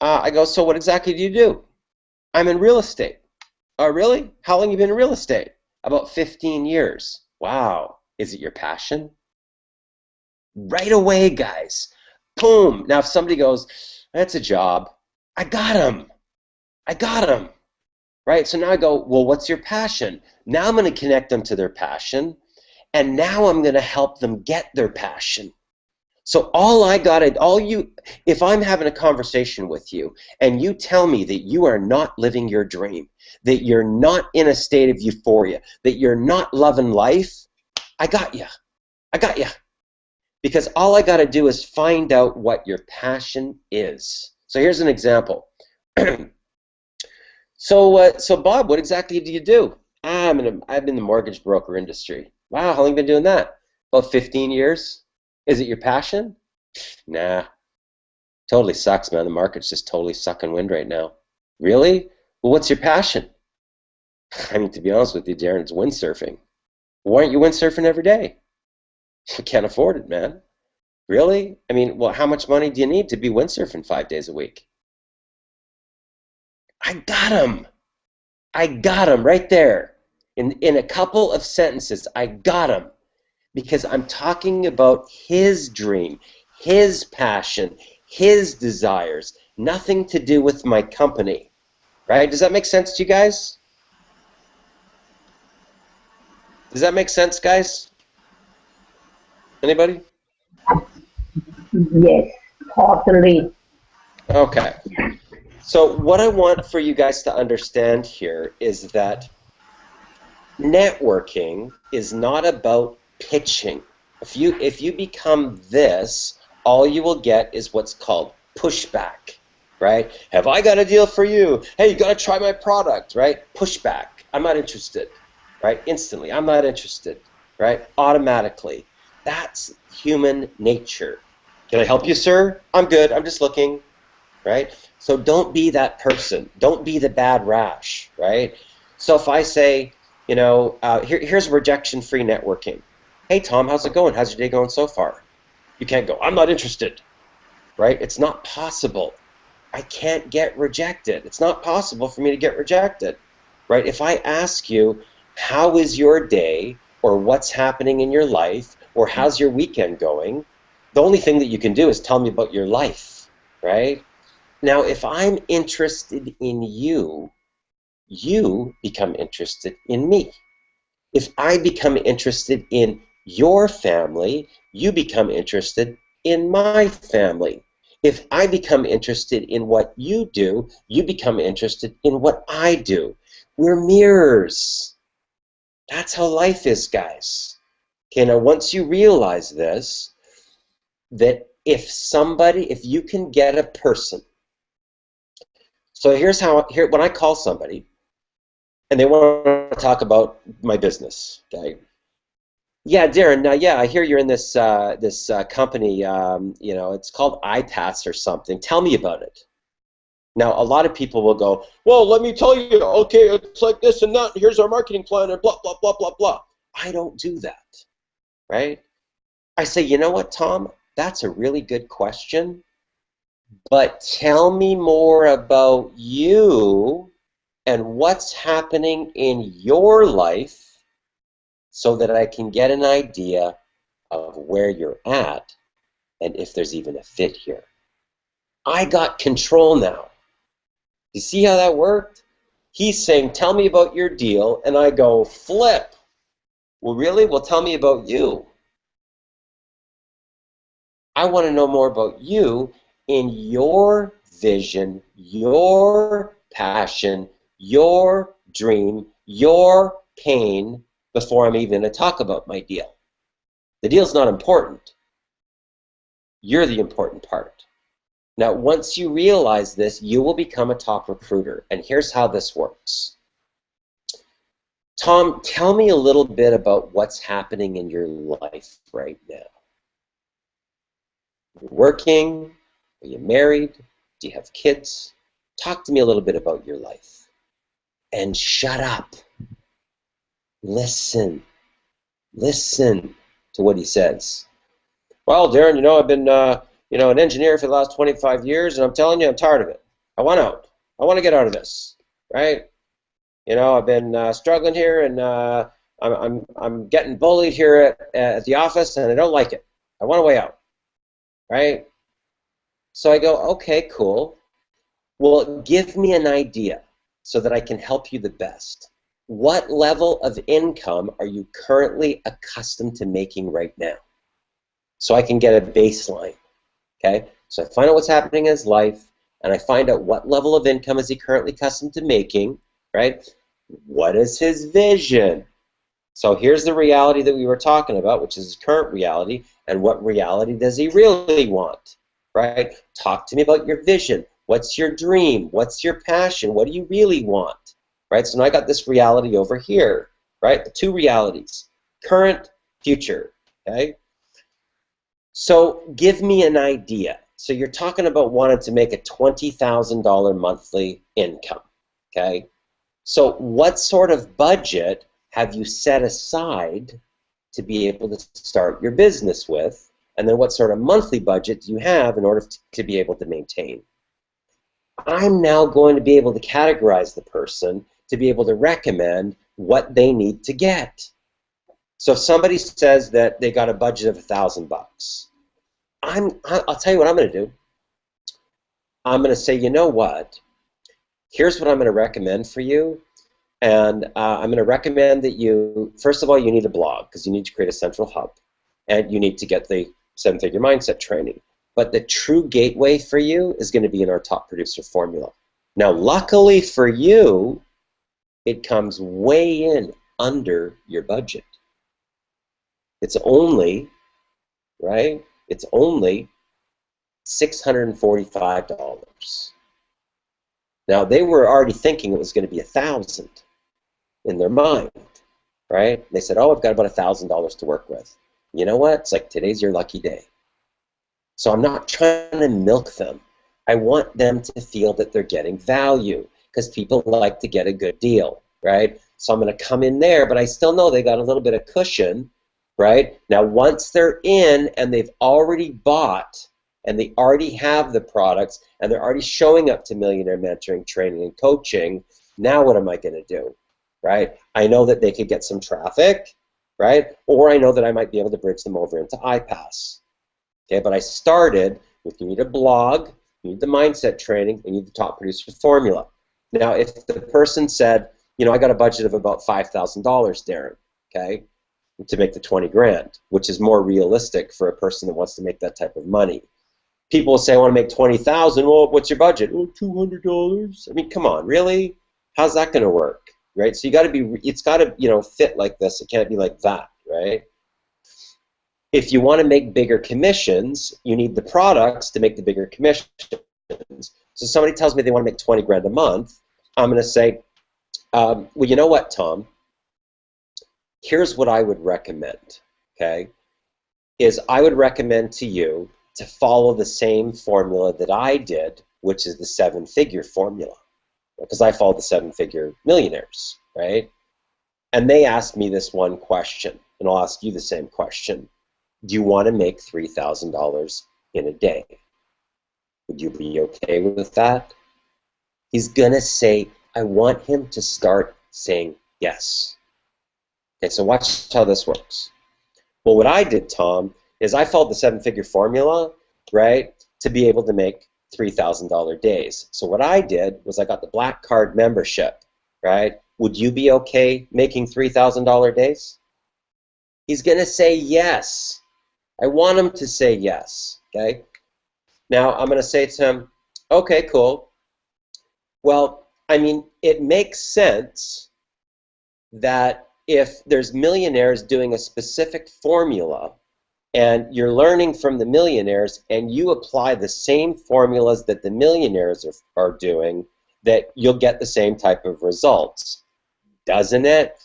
I go, so what exactly do you do? I'm in real estate. Oh, really? How long have you been in real estate? About 15 years. Wow. Is it your passion? Right away, guys. Boom. Now if somebody goes, that's a job. I got him. I got him. Right? So now I go, well, what's your passion? Now I'm going to connect them to their passion, and now I'm going to help them get their passion. So if I'm having a conversation with you and you tell me that you are not living your dream, that you're not in a state of euphoria, that you're not loving life, I got you. I got you. Because all I got to do is find out what your passion is. So here's an example. So Bob, what exactly do you do? I'm in the mortgage broker industry. Wow, how long have you been doing that? About 15 years. Is it your passion? Nah. Totally sucks, man. The market's just totally sucking wind right now. Really? Well, what's your passion? I mean, to be honest with you, Darren, it's windsurfing. Why aren't you windsurfing every day? You can't afford it, man. Really? I mean, well, how much money do you need to be windsurfing 5 days a week? I got him. I got him right there. In a couple of sentences, I got him. Because I'm talking about his dream, his passion, his desires, nothing to do with my company. Right? Does that make sense to you guys? Does that make sense, guys? Anybody? Yes, totally. Okay. So what I want for you guys to understand here is that networking is not about pitching. If you become this, all you will get is what's called pushback, right? Have I got a deal for you? Hey, you got to try my product, right? Pushback. I'm not interested, right? Instantly, I'm not interested, right? Automatically. That's human nature. Can I help you, sir? I'm good. I'm just looking, right? So don't be that person. Don't be the bad rash, right? So if I say, you know, here's rejection-free networking. Hey, Tom, how's it going? How's your day going so far? You can't go, I'm not interested, right? It's not possible. I can't get rejected. It's not possible for me to get rejected, right? If I ask you, how is your day, or what's happening in your life, or how's your weekend going, the only thing that you can do is tell me about your life, right? Now, if I'm interested in you, you become interested in me. If I become interested in your family, you become interested in my family. If I become interested in what you do, you become interested in what I do. We're mirrors. That's how life is, guys. Okay, now once you realize this, that if you can get a person, so when I call somebody and they want to talk about my business, okay? Yeah, Darren. Yeah, I hear you're in this company. It's called iPass or something. Tell me about it. Now, a lot of people will go, well, let me tell you. Okay, it's like this and that. Here's our marketing plan and blah blah blah blah blah. I don't do that, right? I say, you know what, Tom? That's a really good question. But tell me more about you and what's happening in your life, so that I can get an idea of where you're at and if there's even a fit here. I got control now. You see how that worked? He's saying, tell me about your deal, and I go, flip. Well, really? Well, tell me about you. I want to know more about you in your vision, your passion, your dream, your pain, before I'm even going to talk about my deal. The deal's not important. You're the important part. Now, once you realize this, you will become a top recruiter. And here's how this works. Tom, tell me a little bit about what's happening in your life right now. You're working? Are you married? Do you have kids? Talk to me a little bit about your life. And shut up. Listen. Listen to what he says. Well, Darren, I've been an engineer for the last 25 years, and I'm telling you, I'm tired of it. I want out. I want to get out of this, right? I've been struggling here, and I'm getting bullied here at the office, and I don't like it. I want a way out, right? So I go, okay, cool. Well, give me an idea so that I can help you the best. What level of income are you currently accustomed to making right now? So I can get a baseline, okay? So I find out what's happening in his life, and I find out what level of income is he currently accustomed to making, right? What is his vision? So here's the reality that we were talking about, which is his current reality, and what reality does he really want, right? Talk to me about your vision. What's your dream? What's your passion? What do you really want, right? So now I got this reality over here, right? The two realities, current, future, okay? So give me an idea. So you're talking about wanting to make a $20,000 monthly income, okay? So what sort of budget have you set aside to be able to start your business with? And then what sort of monthly budget do you have in order to be able to maintain? I'm now going to be able to categorize the person to be able to recommend what they need to get. So if somebody says that they got a budget of $1,000, I'll tell you what I'm going to do. I'm going to say, you know what? Here's what I'm going to recommend for you. And I'm going to recommend that you, first of all, you need a blog because you need to create a central hub. And you need to get the 7-figure mindset training. But the true gateway for you is going to be in our top producer formula. Now, luckily for you, it comes way in under your budget. It's only, right? It's only $645. Now, they were already thinking it was going to be $1,000 in their mind, right? They said, oh, I've got about $1,000 to work with. You know what? It's like today's your lucky day. So I'm not trying to milk them. I want them to feel that they're getting value because people like to get a good deal, right? So I'm going to come in there, but I still know they got a little bit of cushion, right? Now, once they're in and they've already bought and they already have the products and they're already showing up to Millionaire mentoring, training, and coaching, now what am I going to do, right? I know that they could get some traffic, right? Or I know that I might be able to bridge them over into iPass. Okay, but I started with you need a blog, you need the mindset training, and you need the top producer formula. Now, if the person said, I got a budget of about $5,000, Darren, okay, to make the 20 grand, which is more realistic for a person that wants to make that type of money. People will say, I want to make 20,000. Well, what's your budget? Oh, $200. I mean, come on, really? How's that going to work, right? So you got to be, it's got to, fit like this. It can't be like that, right? If you want to make bigger commissions, you need the products to make the bigger commissions. So somebody tells me they want to make 20 grand a month, I'm going to say, well, you know what, Tom? Here's what I would recommend, okay? Is I would recommend to you to follow the same formula that I did, which is the 7-figure formula, because I followed the 7-figure millionaires, right? And they asked me this one question, and I'll ask you the same question. Do you want to make $3,000 in a day? Would you be okay with that? He's going to say, I want him to start saying yes. Okay, so watch how this works. Well, what I did, Tom, is I followed the 7-figure formula, right, to be able to make $3,000 days. So what I did was I got the black card membership, right? Would you be okay making $3,000 days? He's going to say yes. I want him to say yes, okay? Now, I'm going to say to him, okay, cool. Well, I mean, it makes sense that if there's millionaires doing a specific formula and you're learning from the millionaires and you apply the same formulas that the millionaires are doing, that you'll get the same type of results, doesn't it?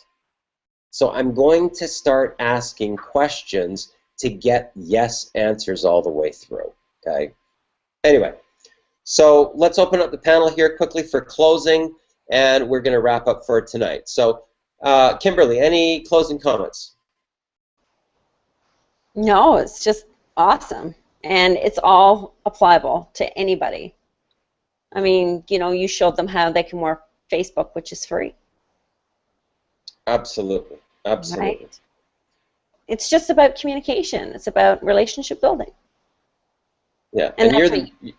So I'm going to start asking questions to get yes answers all the way through, okay? Anyway, so let's open up the panel here quickly for closing, and we're going to wrap up for tonight. So, Kimberly, any closing comments? No, it's just awesome, and it's all applicable to anybody. I mean, you showed them how they can work Facebook, which is free. Absolutely, absolutely. Right? It's just about communication. It's about relationship building. Yeah, and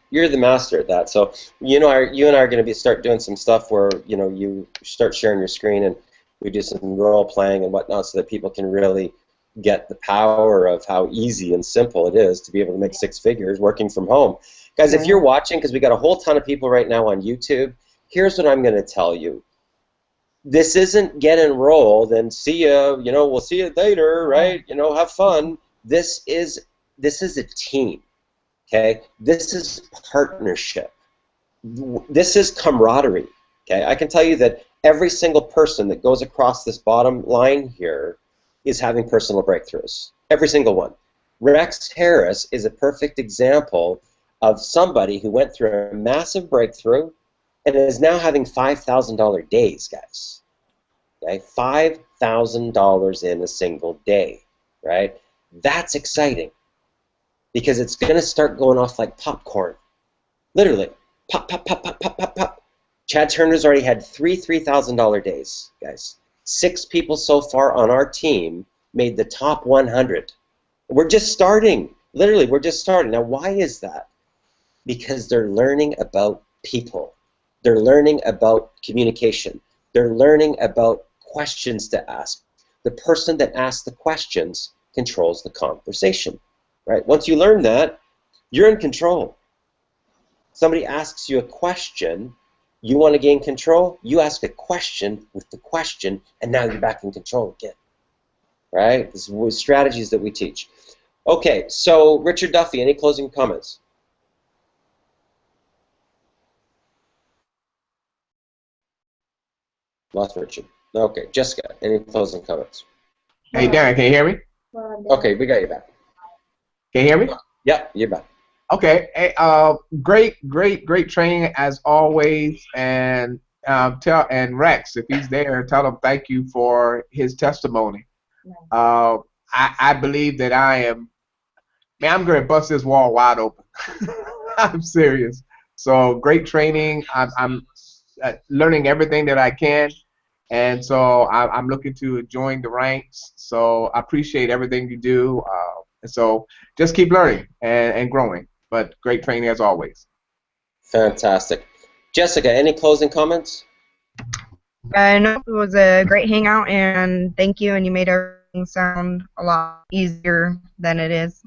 you're the master at that. So you and I are going to start doing some stuff where you start sharing your screen and we do some role playing and whatnot, so that people can really get the power of how easy and simple it is to be able to make 6 figures working from home. Guys, if you're watching, because we got a whole ton of people right now on YouTube, here's what I'm going to tell you. This isn't get enrolled and see you, we'll see you later, right? Have fun. This is a team. Okay, this is partnership. This is camaraderie. Okay, I can tell you that every single person that goes across this bottom line here is having personal breakthroughs. Every single one. Rex Harris is a perfect example of somebody who went through a massive breakthrough and is now having $5,000 days, guys. Okay, $5,000 in a single day, right? That's exciting. Because it's going to start going off like popcorn. Literally. Pop, pop, pop, pop, pop, pop, pop. Chad Turner's already had 3 $3,000 days, guys. 6 people so far on our team made the top 100. We're just starting. Literally, we're just starting. Now, why is that? Because they're learning about people. They're learning about communication. They're learning about questions to ask. The person that asks the questions controls the conversation. Right? Once you learn that, you're in control. Somebody asks you a question, you want to gain control, you ask a question with the question, and now you're back in control again. Right? This is strategies that we teach. Okay, so Richard Duffy, any closing comments? Lost Richard. Okay, Jessica, any closing comments? Hey, Darren, can you hear me? Okay, we got you back. Can you hear me? Yep, you're back. Okay. Hey, great training as always. And tell Rex, if he's there, tell him thank you for his testimony. I believe that I'm going to bust this wall wide open. I'm serious. So great training. I'm learning everything that I can. And so I'm looking to join the ranks. So I appreciate everything you do. And so just keep learning and growing. But great training as always. Fantastic. Jessica, any closing comments? No, it was a great hangout, and thank you, and you made everything things sound a lot easier than it is.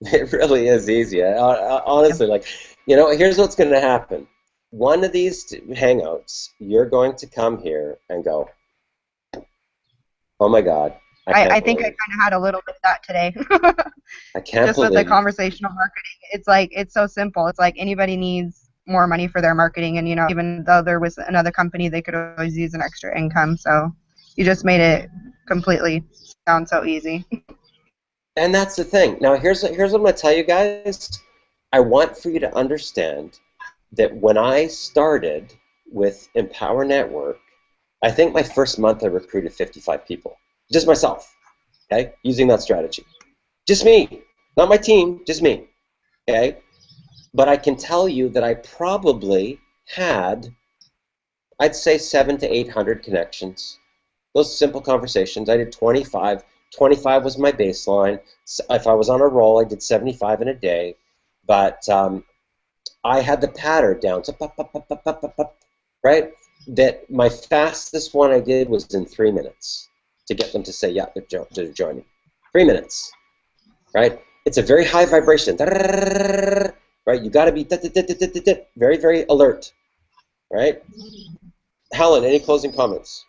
It really is easy. Honestly, like, here's what's going to happen. One of these hangouts, you're going to come here and go, oh my God, I think I kind of had a little bit of that today. I can't Just believe with the conversational marketing. It's like, it's so simple. It's like anybody needs more money for their marketing, and even though there was another company, they could always use an extra income. So you just made it completely sound so easy. And that's the thing. Now, here's what I'm going to tell you guys. I want for you to understand that when I started with Empower Network, I think my first month I recruited 55 people. Just myself, okay, using that strategy. Just me, not my team, just me, okay? But I can tell you that I probably had, I'd say 700 to 800 connections. Those simple conversations. I did 25. 25 was my baseline. If I was on a roll, I did 75 in a day. But I had the pattern down, so right? That my fastest one I did was in 3 minutes to get them to say, yeah, they're joining. 3 minutes, right? It's a very high vibration, right? You got to be very, very alert, right? Helen, any closing comments?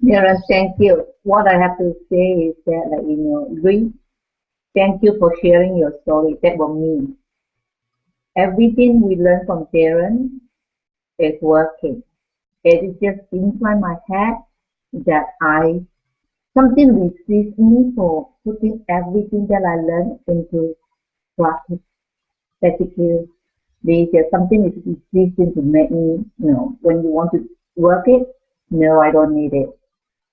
Yeah, thank you. What I have to say is that, Green, thank you for sharing your story. That was me. Everything we learn from Darren is working. It is just inside my head that something resists me for putting everything that I learned into practice. Basically, there's something is resisting to make me, when you want to work it, no, I don't need it.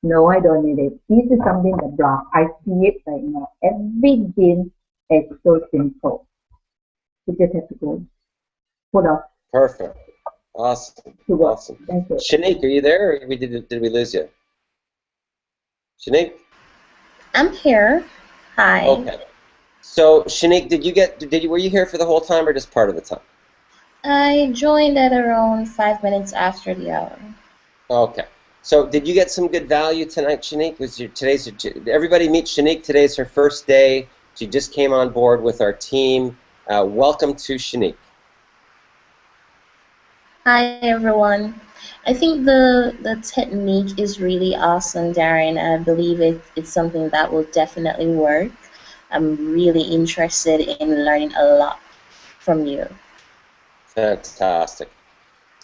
No, I don't need it. This is something that block. I see it right now. Everything is so simple. You just have to go. Put off. Perfect. Awesome. Awesome. Thank you. Shanique, are you there, or did we lose you? Shanique? I'm here. Hi. Okay. So, Shanique, were you here for the whole time or just part of the time? I joined at around 5 minutes after the hour. Okay. So, did you get some good value tonight, Shanique? Everybody meet Shanique. Today's her first day. She just came on board with our team. Welcome to Shanique. Hi, everyone. I think the technique is really awesome, Darren. I believe it's something that will definitely work. I'm really interested in learning a lot from you. Fantastic.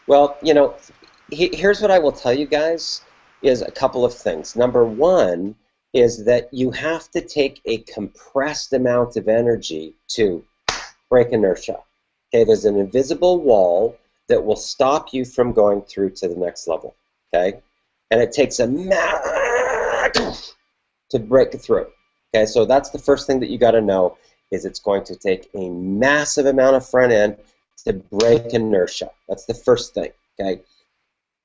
Well, here's what I will tell you guys is a couple of things. Number one is that you have to take a compressed amount of energy to break inertia. Okay, there's an invisible wall that will stop you from going through to the next level. Okay, and it takes a to break through. Okay, so that's the first thing that you got to know is it's going to take a massive amount of front end to break inertia. That's the first thing. Okay.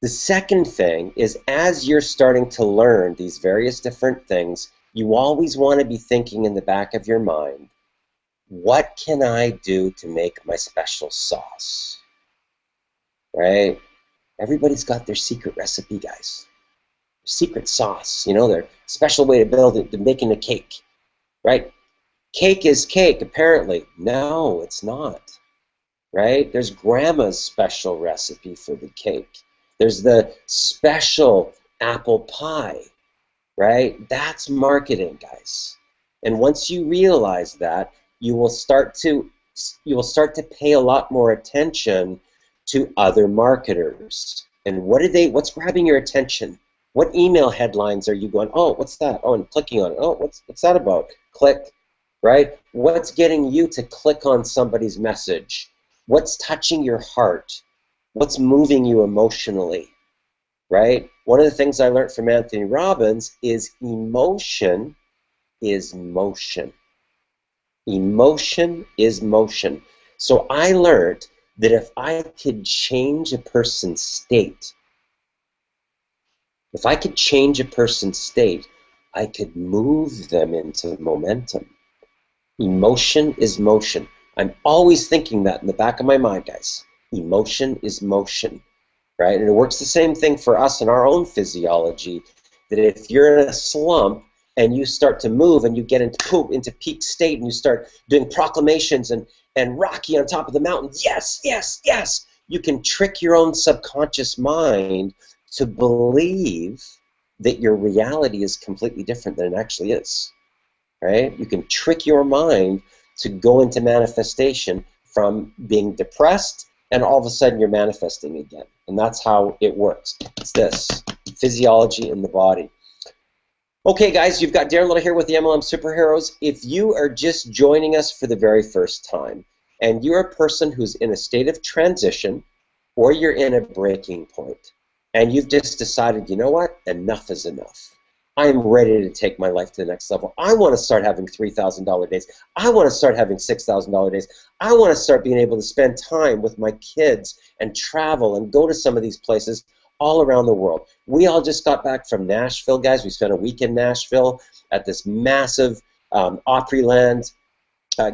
The second thing is as you're starting to learn these various different things, you always want to be thinking in the back of your mind, what can I do to make my special sauce? Right? Everybody's got their secret recipe, guys. Secret sauce, their special way to build it, to making a cake, right? Cake is cake, apparently. No, it's not, right? There's grandma's special recipe for the cake. There's the special apple pie, right? That's marketing, guys. And once you realize that, you will start to pay a lot more attention to other marketers. And what's grabbing your attention? What email headlines are you going, oh, what's that? Oh, and clicking on it. Oh, what's that about? Click, right? What's getting you to click on somebody's message? What's touching your heart? What's moving you emotionally, right? One of the things I learned from Anthony Robbins is emotion is motion. Emotion is motion. So I learned that if I could change a person's state, I could move them into momentum. Emotion is motion. I'm always thinking that in the back of my mind, guys. Emotion is motion, right? And it works the same thing for us in our own physiology. that if you're in a slump and you start to move and you get into peak state and you start doing proclamations and Rocky on top of the mountain, yes, yes, yes, you can trick your own subconscious mind to believe that your reality is completely different than it actually is, right? You can trick your mind to go into manifestation from being depressed, and all of a sudden you're manifesting again. And that's how it works. It's this, physiology in the body. Okay, guys, you've got Darren Little here with the MLM Superheroes. If you are just joining us for the very first time, and you're a person who's in a state of transition, or you're in a breaking point, and you've just decided, you know what, enough is enough. I'm ready to take my life to the next level. I want to start having $3,000 days. I want to start having $6,000 days. I want to start being able to spend time with my kids and travel and go to some of these places all around the world. We all just got back from Nashville, guys. We spent a week in Nashville at this massive Opryland,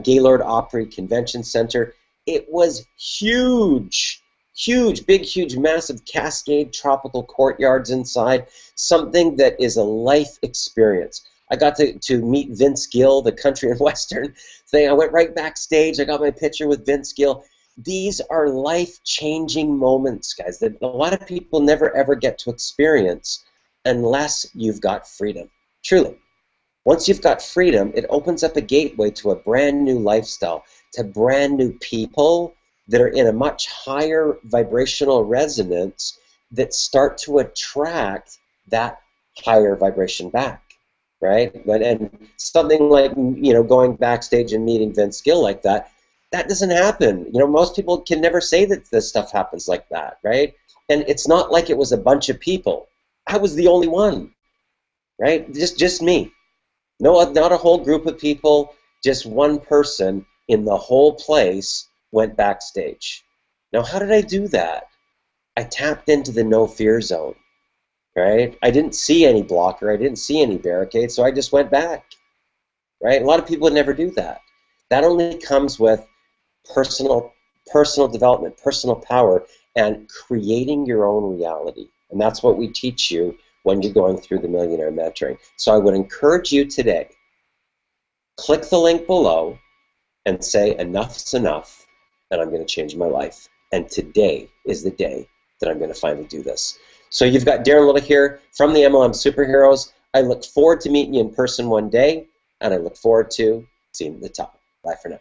Gaylord Opry Convention Center. It was huge. Huge, big, huge, massive Cascade tropical courtyards inside, something that is a life experience. I got to meet Vince Gill, the country and western thing. I went right backstage. I got my picture with Vince Gill. These are life-changing moments, guys, that a lot of people never ever get to experience unless you've got freedom, truly. Once you've got freedom, it opens up a gateway to a brand new lifestyle, to brand new people that are in a much higher vibrational resonance that start to attract that higher vibration back, right? And something like, you know, going backstage and meeting Vince Gill like that, that doesn't happen. You know, most people can never say that this stuff happens like that, right? And it's not like it was a bunch of people. I was the only one, right? Just me. No, not a whole group of people, just one person in the whole place went backstage. Now, how did I do that? I tapped into the no fear zone, right? I didn't see any blocker. I didn't see any barricade, so I just went back, right? A lot of people would never do that. That only comes with personal development, personal power, and creating your own reality. And that's what we teach you when you're going through the Millionaire Mentoring. So I would encourage you today, click the link below and say, enough's enough, and I'm going to change my life. And today is the day that I'm going to finally do this. So you've got Darren Little here from the MLM Superheroes. I look forward to meeting you in person one day, and I look forward to seeing you at the top. Bye for now.